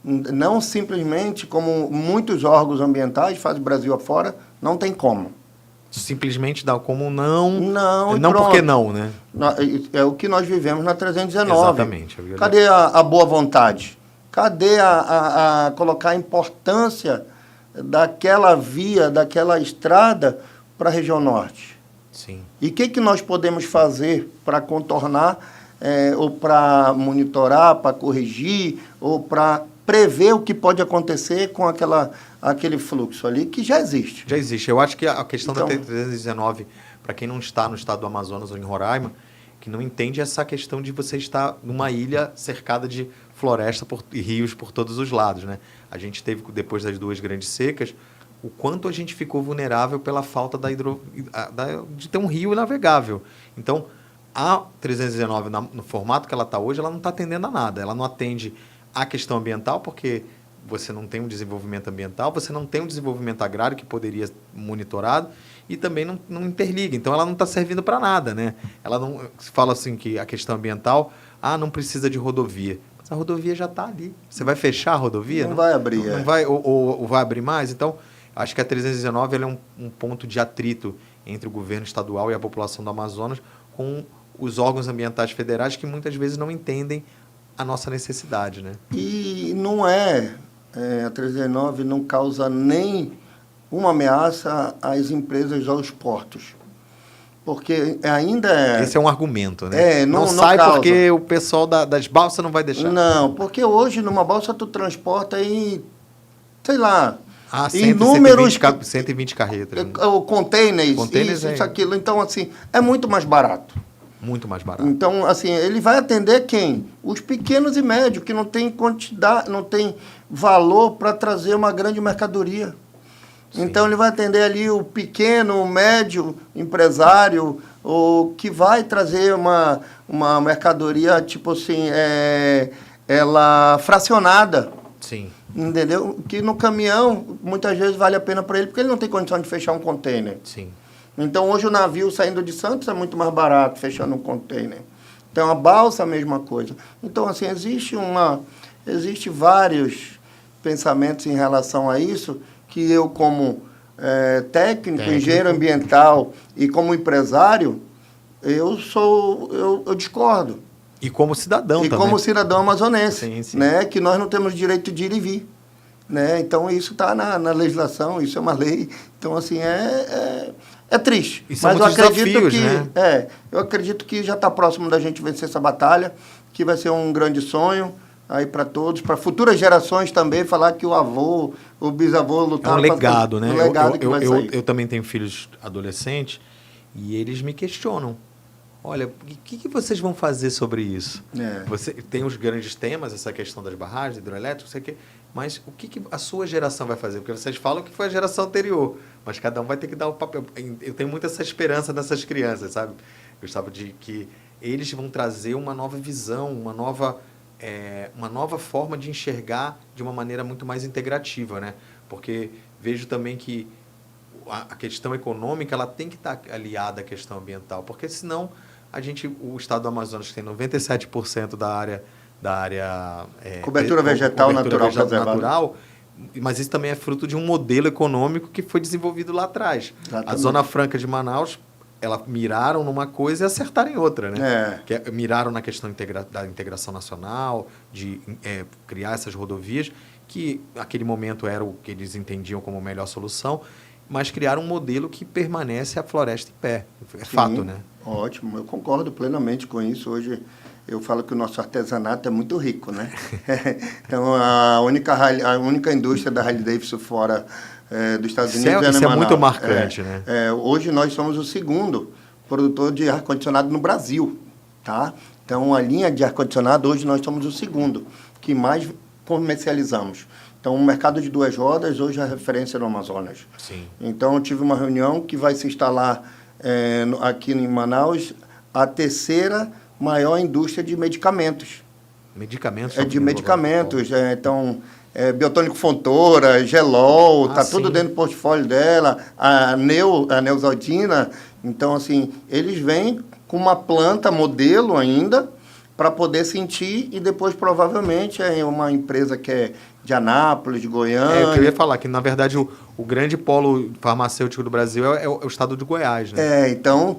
Speaker 2: Não simplesmente como muitos órgãos ambientais fazem Brasil afora, não tem como.
Speaker 1: Simplesmente dá como não...
Speaker 2: Não,
Speaker 1: não porque não, né?
Speaker 2: É o que nós vivemos na 319.
Speaker 1: Exatamente.
Speaker 2: Cadê a boa vontade? Cadê a colocar a importância daquela via, daquela estrada para a região norte?
Speaker 1: Sim.
Speaker 2: E o que nós podemos fazer para contornar, ou para monitorar, para corrigir, ou para prever o que pode acontecer com aquele fluxo ali, que já existe.
Speaker 1: Já existe. Eu acho que a questão da 319, para quem não está no estado do Amazonas ou em Roraima, que não entende essa questão de você estar numa ilha cercada de floresta e rios por todos os lados, né? A gente teve, depois das 2 grandes secas, o quanto a gente ficou vulnerável pela falta de ter um rio navegável. Então, a 319, no formato que ela está hoje, ela não está atendendo a nada. Ela não atende à questão ambiental, porque você não tem um desenvolvimento ambiental, você não tem um desenvolvimento agrário que poderia ser monitorado e também não interliga. Então, ela não está servindo para nada, né? Ela não se fala assim que a questão ambiental, não precisa de rodovia. Mas a rodovia já está ali. Você vai fechar a rodovia?
Speaker 2: Não vai abrir.
Speaker 1: Não vai, ou vai abrir mais? Então, acho que a 319 ela é um ponto de atrito entre o governo estadual e a população do Amazonas com os órgãos ambientais federais que muitas vezes não entendem a nossa necessidade, né?
Speaker 2: E não a 319 não causa nem uma ameaça às empresas, aos portos. Porque ainda
Speaker 1: Esse é um argumento, né? Não sai
Speaker 2: causa.
Speaker 1: Porque o pessoal das balsas não vai deixar.
Speaker 2: Não, porque hoje numa balsa tu transporta aí, sei lá,
Speaker 1: 120 carretas.
Speaker 2: Containers, isso, aquilo. Então, assim, é muito mais barato.
Speaker 1: Muito mais barato.
Speaker 2: Então, assim, ele vai atender quem? Os pequenos e médios, que não tem quantidade, não tem valor para trazer uma grande mercadoria. Sim. Então, ele vai atender ali o pequeno, o médio empresário, ou que vai trazer uma mercadoria, tipo assim, ela fracionada.
Speaker 1: Sim.
Speaker 2: Entendeu? Que no caminhão, muitas vezes, vale a pena para ele, porque ele não tem condição de fechar um container.
Speaker 1: Sim.
Speaker 2: Então, hoje o navio saindo de Santos é muito mais barato, fechando um container. Então, a balsa, a mesma coisa. Então, assim, existe vários pensamentos em relação a isso, que eu, como técnico, engenheiro ambiental e como empresário, eu discordo.
Speaker 1: E como cidadão também.
Speaker 2: E como cidadão amazonense,
Speaker 1: sim, sim.
Speaker 2: Né? Que nós não temos direito de ir e vir. Né? Então, isso está na legislação, isso é uma lei. Então, assim, é triste.
Speaker 1: E são muitos desafios, né?
Speaker 2: Eu acredito que já está próximo da gente vencer essa batalha, que vai ser um grande sonho aí para todos, para futuras gerações também, falar que o bisavô lutaram...
Speaker 1: É um legado, né?
Speaker 2: Um legado que vai sair.
Speaker 1: Eu também tenho filhos adolescentes e eles me questionam. Olha, o que vocês vão fazer sobre isso? Você tem os grandes temas, essa questão das barragens, hidrelétricas, sei que, mas o que a sua geração vai fazer? Porque vocês falam que foi a geração anterior, mas cada um vai ter que dar o papel. Eu tenho muita essa esperança nessas crianças, sabe? Gustavo, de que eles vão trazer uma nova visão, uma nova forma de enxergar de uma maneira muito mais integrativa, né? Porque vejo também que a questão econômica ela tem que estar aliada à questão ambiental, porque senão o estado do Amazonas tem 97% da área
Speaker 2: cobertura vegetal natural,
Speaker 1: mas isso também é fruto de um modelo econômico que foi desenvolvido lá atrás.
Speaker 2: Exatamente.
Speaker 1: A Zona Franca de Manaus, miraram numa coisa e acertaram em outra, né? Miraram na questão da integração nacional, de criar essas rodovias, que naquele momento era o que eles entendiam como a melhor solução. mas criar um modelo que permanece a floresta em pé. É fato, né?
Speaker 2: Ótimo, eu concordo plenamente com isso. Hoje eu falo que o nosso artesanato é muito rico, né? Então, a única indústria da Harley Davidson fora dos Estados Unidos
Speaker 1: Isso é
Speaker 2: Manaus.
Speaker 1: muito marcante, né?
Speaker 2: Hoje nós somos o segundo produtor de ar-condicionado no Brasil, tá? Então, a linha de ar-condicionado, hoje nós somos o segundo que mais comercializamos. Então, o mercado de duas rodas, hoje é a referência no Amazonas.
Speaker 1: Sim.
Speaker 2: Então, eu tive uma reunião que vai se instalar aqui em Manaus a terceira maior indústria de medicamentos.
Speaker 1: Medicamentos?
Speaker 2: De medicamentos. Então, Biotônico Fontoura, Gelol, está tudo dentro do portfólio dela. A Neosaldina. Então, assim, eles vêm com uma planta modelo ainda para poder sentir e depois, provavelmente, uma empresa que é de Anápolis, de Goiânia.
Speaker 1: Eu queria falar que, na verdade, o grande polo farmacêutico do Brasil é o estado de Goiás, né?
Speaker 2: Então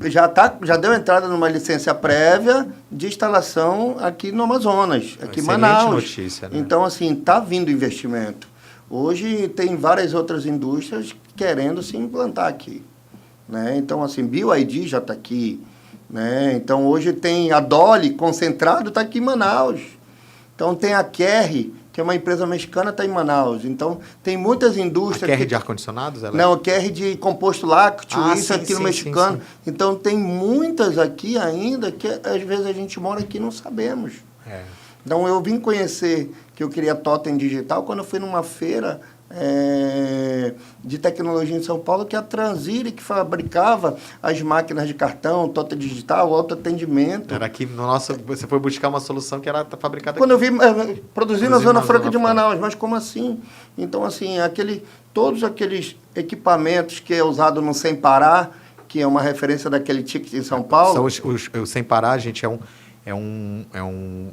Speaker 2: já deu entrada numa licença prévia de instalação aqui no Amazonas, aqui em Manaus.
Speaker 1: Notícia, né?
Speaker 2: Então, assim, está vindo investimento. Hoje tem várias outras indústrias querendo se implantar aqui, né? Então, assim, BioID já está aqui, né? Então, hoje tem a Dolly concentrado, está aqui em Manaus. Então, tem a Kerry, que é uma empresa mexicana, está em Manaus. Então, tem muitas indústrias...
Speaker 1: A Kerry de ar-condicionados?
Speaker 2: Não, a Kerry de composto lácteo, isso aqui no mexicano. Sim. Então, tem muitas aqui ainda que, às vezes, a gente mora aqui e não sabemos. Então, eu vim conhecer que eu queria Totem Digital quando eu fui numa feira de tecnologia em São Paulo, que é a Transire, que fabricava as máquinas de cartão, Totem Digital, autoatendimento.
Speaker 1: Era aqui no nosso... Você foi buscar uma solução que era fabricada
Speaker 2: quando
Speaker 1: aqui.
Speaker 2: Quando eu vi, produzindo na Zona Franca de Manaus, mas como assim? Então, assim, todos aqueles equipamentos que é usado no Sem Parar, que é uma referência daquele ticket em São Paulo...
Speaker 1: São os Sem Parar, gente,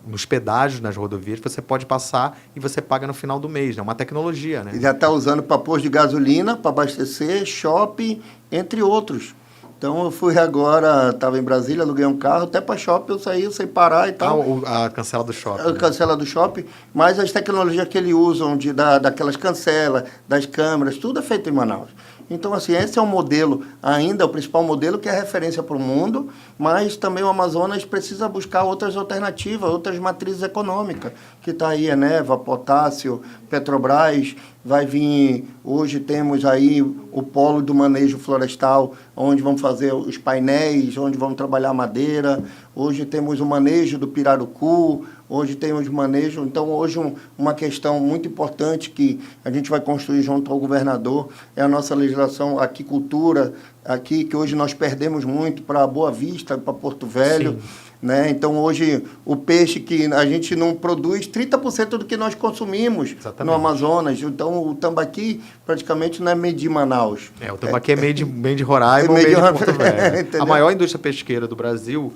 Speaker 1: nos pedágios nas rodovias, você pode passar e você paga no final do mês, né? É uma tecnologia, né?
Speaker 2: E já está usando para posto de gasolina, para abastecer, shopping, entre outros. Então, eu fui agora, estava em Brasília, aluguei um carro, até para shopping eu saí sem parar e tal.
Speaker 1: A cancela do shopping.
Speaker 2: A cancela do shopping, mas as tecnologias que eles usam, daquelas cancelas, das câmeras, tudo é feito em Manaus. Então, assim, esse é um modelo ainda, o principal modelo, que é referência para o mundo, mas também o Amazonas precisa buscar outras alternativas, outras matrizes econômicas, que está aí, Eneva, Potássio, Petrobras, vai vir, hoje temos aí o polo do manejo florestal, onde vamos fazer os painéis, onde vamos trabalhar madeira, hoje temos o manejo do pirarucu, hoje temos manejo, então hoje uma questão muito importante que a gente vai construir junto ao governador é a nossa legislação aquicultura, aqui que hoje nós perdemos muito para Boa Vista, para Porto Velho, né? Então hoje o peixe que a gente não produz 30% do que nós consumimos. Exatamente. No Amazonas, então o tambaqui praticamente não é meio de Manaus.
Speaker 1: O tambaqui é meio de Roraima ou meio de Porto Velho. A maior indústria pesqueira do Brasil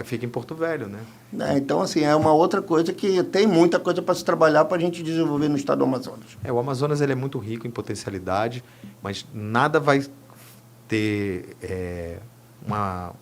Speaker 1: fica em Porto Velho, né?
Speaker 2: Então, assim, é uma outra coisa que tem muita coisa para se trabalhar para a gente desenvolver no estado do Amazonas.
Speaker 1: O Amazonas ele é muito rico em potencialidade, mas nada vai ter uma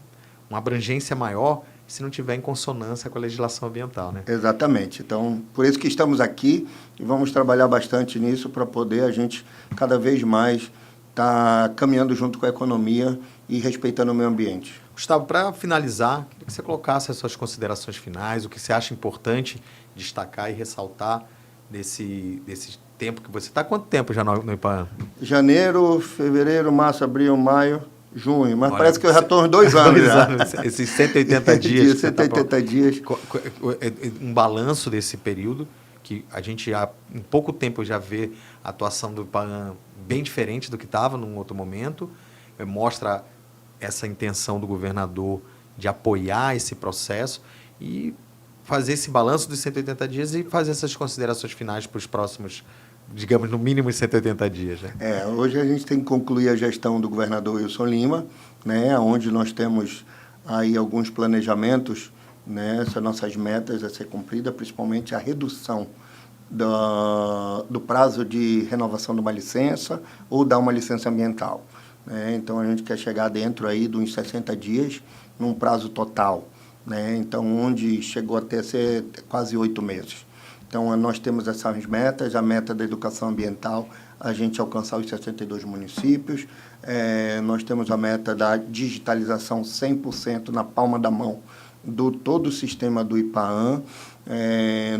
Speaker 1: abrangência maior se não tiver em consonância com a legislação ambiental, né?
Speaker 2: Exatamente. Então, por isso que estamos aqui e vamos trabalhar bastante nisso para poder a gente cada vez mais estar caminhando junto com a economia e respeitando o meio ambiente.
Speaker 1: Gustavo, para finalizar, queria que você colocasse as suas considerações finais, o que você acha importante destacar e ressaltar desse tempo que você está. Quanto tempo já no IPAAN?
Speaker 2: Janeiro, fevereiro, março, abril, maio, junho. Mas parece que eu já estou uns 2 anos já.
Speaker 1: Esses 180 dias.
Speaker 2: 180 dias.
Speaker 1: Um balanço desse período, que a gente em pouco tempo já vê a atuação do IPAAN bem diferente do que estava num outro momento. Mostra essa intenção do governador de apoiar esse processo e fazer esse balanço dos 180 dias e fazer essas considerações finais para os próximos, digamos, no mínimo 180 dias. Né?
Speaker 2: Hoje a gente tem que concluir a gestão do governador Wilson Lima, né, onde nós temos aí alguns planejamentos, né, essas nossas metas a ser cumpridas, principalmente a redução do prazo de renovação de uma licença ou dar uma licença ambiental. Então, a gente quer chegar dentro aí de uns 60 dias, num prazo total, né? Então, onde chegou até ser quase 8 meses. Então, nós temos essas metas, a meta da educação ambiental, a gente alcançar os 62 municípios, nós temos a meta da digitalização 100% na palma da mão do todo o sistema do IPAAN,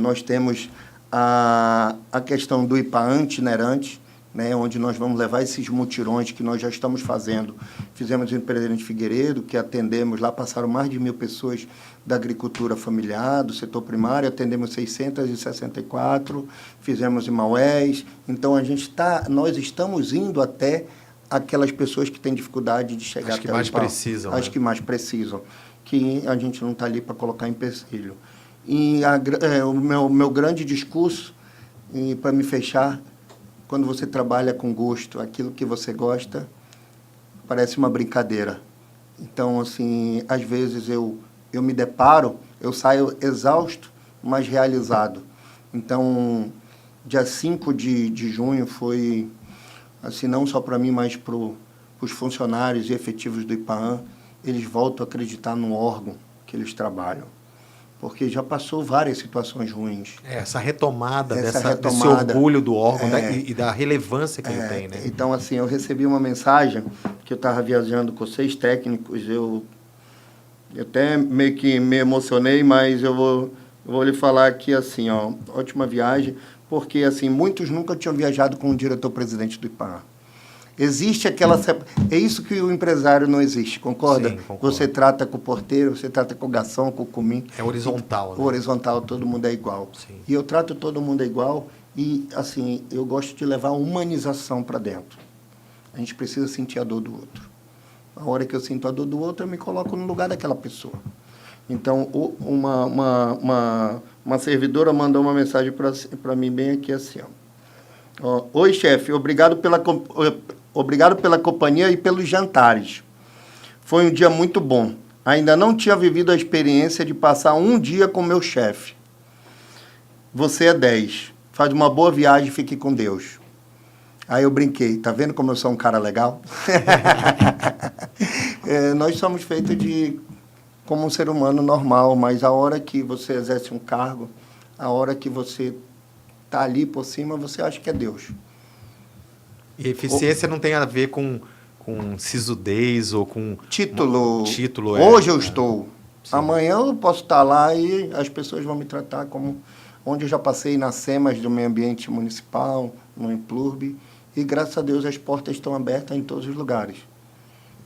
Speaker 2: nós temos a questão do IPAAN itinerante, né, onde nós vamos levar esses mutirões que nós já estamos fazendo. Fizemos em Presidente Figueiredo, que atendemos, lá passaram mais de 1.000 pessoas da agricultura familiar, do setor primário, atendemos 664, fizemos em Maués. Então, nós estamos indo até aquelas pessoas que têm dificuldade de chegar até o IPAAN. As que mais precisam, que a gente não está ali para colocar empecilho. E o meu grande discurso, para me fechar, quando você trabalha com gosto, aquilo que você gosta, parece uma brincadeira. Então, assim, às vezes eu me deparo, eu saio exausto, mas realizado. Então, dia 5 de junho foi, assim, não só para mim, mas para os funcionários e efetivos do IPAAN, eles voltam a acreditar no órgão que eles trabalham. Porque já passou várias situações ruins.
Speaker 1: Essa retomada, desse orgulho do órgão e da relevância que ele tem, né?
Speaker 2: Então, assim, eu recebi uma mensagem que eu estava viajando com 6 técnicos, eu até meio que me emocionei, mas eu vou lhe falar aqui, assim, ó, ótima viagem, porque, assim, muitos nunca tinham viajado com o diretor-presidente do IPAAN. Existe aquela... É isso que o empresário não existe, concorda?
Speaker 1: Sim, concordo.
Speaker 2: Você trata com o porteiro, você trata com o garçom, com o cumim.
Speaker 1: É horizontal, né?
Speaker 2: Horizontal, todo mundo é igual.
Speaker 1: Sim.
Speaker 2: E eu trato todo mundo igual e, assim, eu gosto de levar a humanização para dentro. A gente precisa sentir a dor do outro. A hora que eu sinto a dor do outro, eu me coloco no lugar daquela pessoa. Então, uma servidora mandou uma mensagem para mim bem aqui, assim, ó. Oi, chefe, obrigado pela companhia e pelos jantares. Foi um dia muito bom. Ainda não tinha vivido a experiência de passar um dia com meu chefe. Você é 10. Faz uma boa viagem e fique com Deus. Aí eu brinquei. Tá vendo como eu sou um cara legal? Nós somos feitos como um ser humano normal, mas a hora que você exerce um cargo, a hora que você está ali por cima, você acha que é Deus.
Speaker 1: E eficiência não tem a ver com sisudez ou com...
Speaker 2: Título.
Speaker 1: Hoje
Speaker 2: eu estou. Sim. Amanhã eu posso estar lá e as pessoas vão me tratar como... Onde eu já passei nas SEMAS do meio ambiente municipal, no Implurb, e graças a Deus as portas estão abertas em todos os lugares.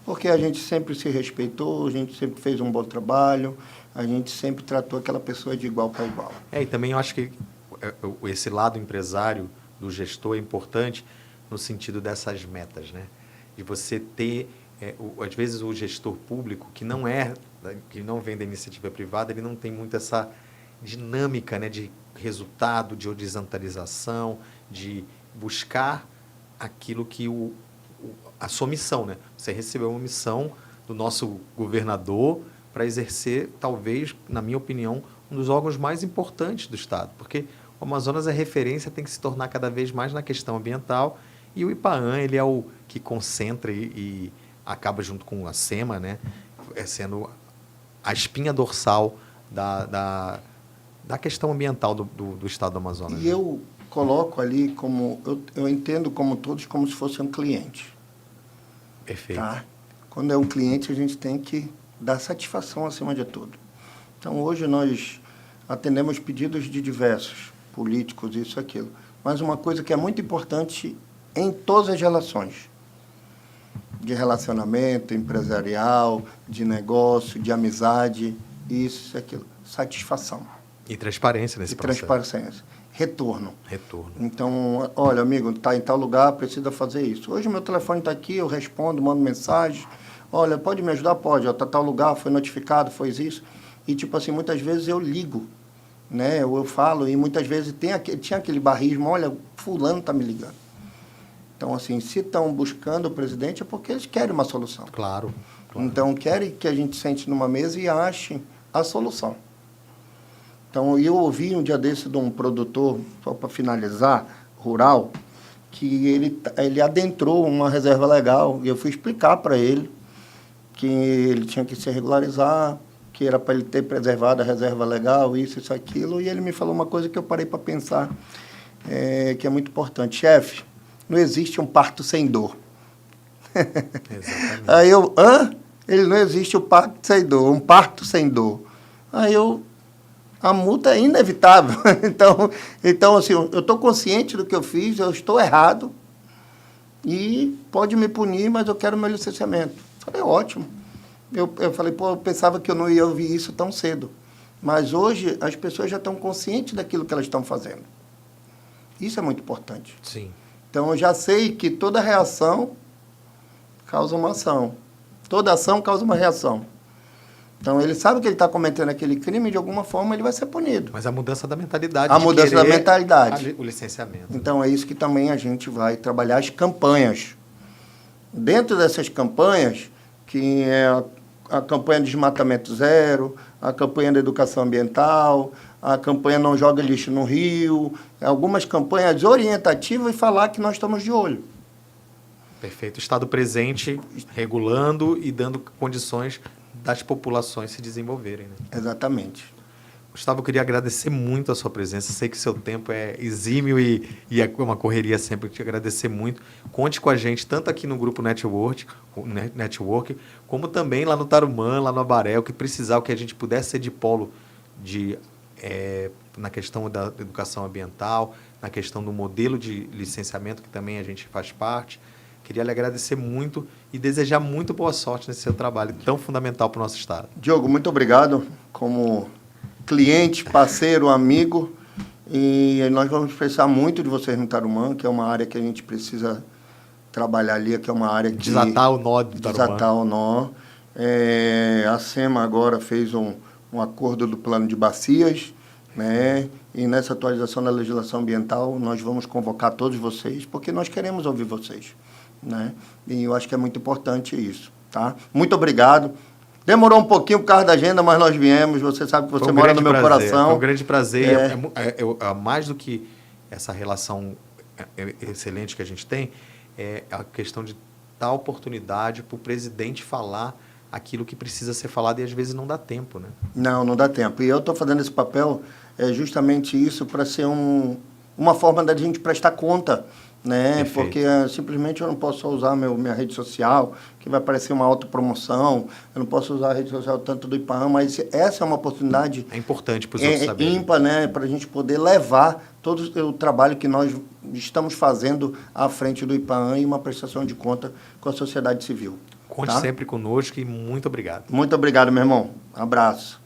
Speaker 2: Porque a gente sempre se respeitou, a gente sempre fez um bom trabalho, a gente sempre tratou aquela pessoa de igual para igual.
Speaker 1: E também eu acho que esse lado empresário do gestor é importante no sentido dessas metas, né? De você ter, às vezes o gestor público, que não vem da iniciativa privada, ele não tem muito essa dinâmica, né, de resultado, de horizontalização, de buscar aquilo que a sua missão, né? Você recebeu uma missão do nosso governador para exercer, talvez, na minha opinião, um dos órgãos mais importantes do Estado, porque o Amazonas é referência, tem que se tornar cada vez mais na questão ambiental, e o IPAAN, ele é o que concentra e acaba junto com a SEMA, né, sendo a espinha dorsal da questão ambiental do Estado do Amazonas.
Speaker 2: E eu coloco ali como... Eu entendo como todos como se fosse um cliente.
Speaker 1: Perfeito.
Speaker 2: Tá? Quando é um cliente, a gente tem que dar satisfação acima de tudo. Então, hoje nós atendemos pedidos de diversos políticos, isso e aquilo. Mas uma coisa que é muito importante em todas as relações, de relacionamento empresarial, de negócio, de amizade, isso e aquilo. Satisfação.
Speaker 1: E transparência nesse processo.
Speaker 2: Transparência. Retorno.
Speaker 1: Retorno.
Speaker 2: Então, olha, amigo, está em tal lugar, precisa fazer isso. Hoje meu telefone está aqui, eu respondo, mando mensagem. Olha, pode me ajudar? Pode. Está tal lugar, foi notificado, foi isso. E, tipo assim, muitas vezes eu ligo, né? Eu falo, e muitas vezes tinha aquele barrismo, olha, fulano está me ligando. Então, assim, se estão buscando o presidente é porque eles querem uma solução.
Speaker 1: Claro.
Speaker 2: Então, querem que a gente sente numa mesa e ache a solução. Então, eu ouvi um dia desse de um produtor, só para finalizar, rural, que ele adentrou uma reserva legal, e eu fui explicar para ele que ele tinha que se regularizar, que era para ele ter preservado a reserva legal, isso, aquilo, e ele me falou uma coisa que eu parei para pensar, que é muito importante. Chefe, não existe um parto sem dor.
Speaker 1: Exatamente.
Speaker 2: Aí eu, ele não existe um parto sem dor, um parto sem dor. Aí a multa é inevitável. Então assim, eu estou consciente do que eu fiz, eu estou errado, e pode me punir, mas eu quero meu licenciamento. Falei, ótimo. Eu falei, eu pensava que eu não ia ouvir isso tão cedo. Mas hoje as pessoas já estão conscientes daquilo que elas estão fazendo. Isso é muito importante.
Speaker 1: Sim.
Speaker 2: Então eu já sei que toda reação causa uma ação. Toda ação causa uma reação. Então ele sabe que ele está cometendo aquele crime, de alguma forma ele vai ser punido.
Speaker 1: Mas a mudança da mentalidade.
Speaker 2: A mudança da mentalidade.
Speaker 1: O licenciamento.
Speaker 2: Então é isso que também a gente vai trabalhar, as campanhas. Dentro dessas campanhas, que é a campanha de desmatamento zero, a campanha da educação ambiental, a campanha Não Joga Lixo no Rio, algumas campanhas orientativas, e falar que nós estamos de olho.
Speaker 1: Perfeito. Estado presente, regulando e dando condições das populações se desenvolverem. Né?
Speaker 2: Exatamente.
Speaker 1: Gustavo, eu queria agradecer muito a sua presença. Sei que seu tempo é exímio e é uma correria sempre. Eu queria agradecer muito. Conte com a gente, tanto aqui no Grupo Network, como também lá no Tarumã, lá no Abaré, o que precisar, o que a gente puder ser de polo na questão da educação ambiental, na questão do modelo de licenciamento, que também a gente faz parte. Queria lhe agradecer muito e desejar muito boa sorte nesse seu trabalho tão fundamental para o nosso Estado.
Speaker 2: Diogo, muito obrigado. Como cliente, parceiro, amigo, e nós vamos precisar muito de vocês no Tarumã, que é uma área que a gente precisa trabalhar ali, que é uma área que...
Speaker 1: Desatar o nó do Tarumã.
Speaker 2: Desatar o nó. A SEMA agora fez um acordo do plano de bacias, né? E nessa atualização da legislação ambiental nós vamos convocar todos vocês, porque nós queremos ouvir vocês, né? E eu acho que é muito importante isso, tá? Muito obrigado. Demorou um pouquinho por causa da agenda, mas nós viemos. Você sabe que você mora no meu coração.
Speaker 1: Foi um grande prazer. Mais do que essa relação excelente que a gente tem, é a questão de dar oportunidade para o presidente falar aquilo que precisa ser falado e às vezes não dá tempo, né? Não
Speaker 2: dá tempo. E eu estou fazendo esse papel justamente isso para ser uma forma da gente prestar conta, né?
Speaker 1: Perfeito.
Speaker 2: Porque simplesmente eu não posso só usar minha rede social, que vai parecer uma autopromoção, eu não posso usar a rede social tanto do IPAAM, mas essa é uma oportunidade...
Speaker 1: É importante para os outros saberem.
Speaker 2: Ímpar, né? Para a gente poder levar todo o trabalho que nós estamos fazendo à frente do IPAAM e uma prestação de conta com a sociedade civil.
Speaker 1: Conte sempre conosco e muito obrigado.
Speaker 2: Muito obrigado, meu irmão. Abraço.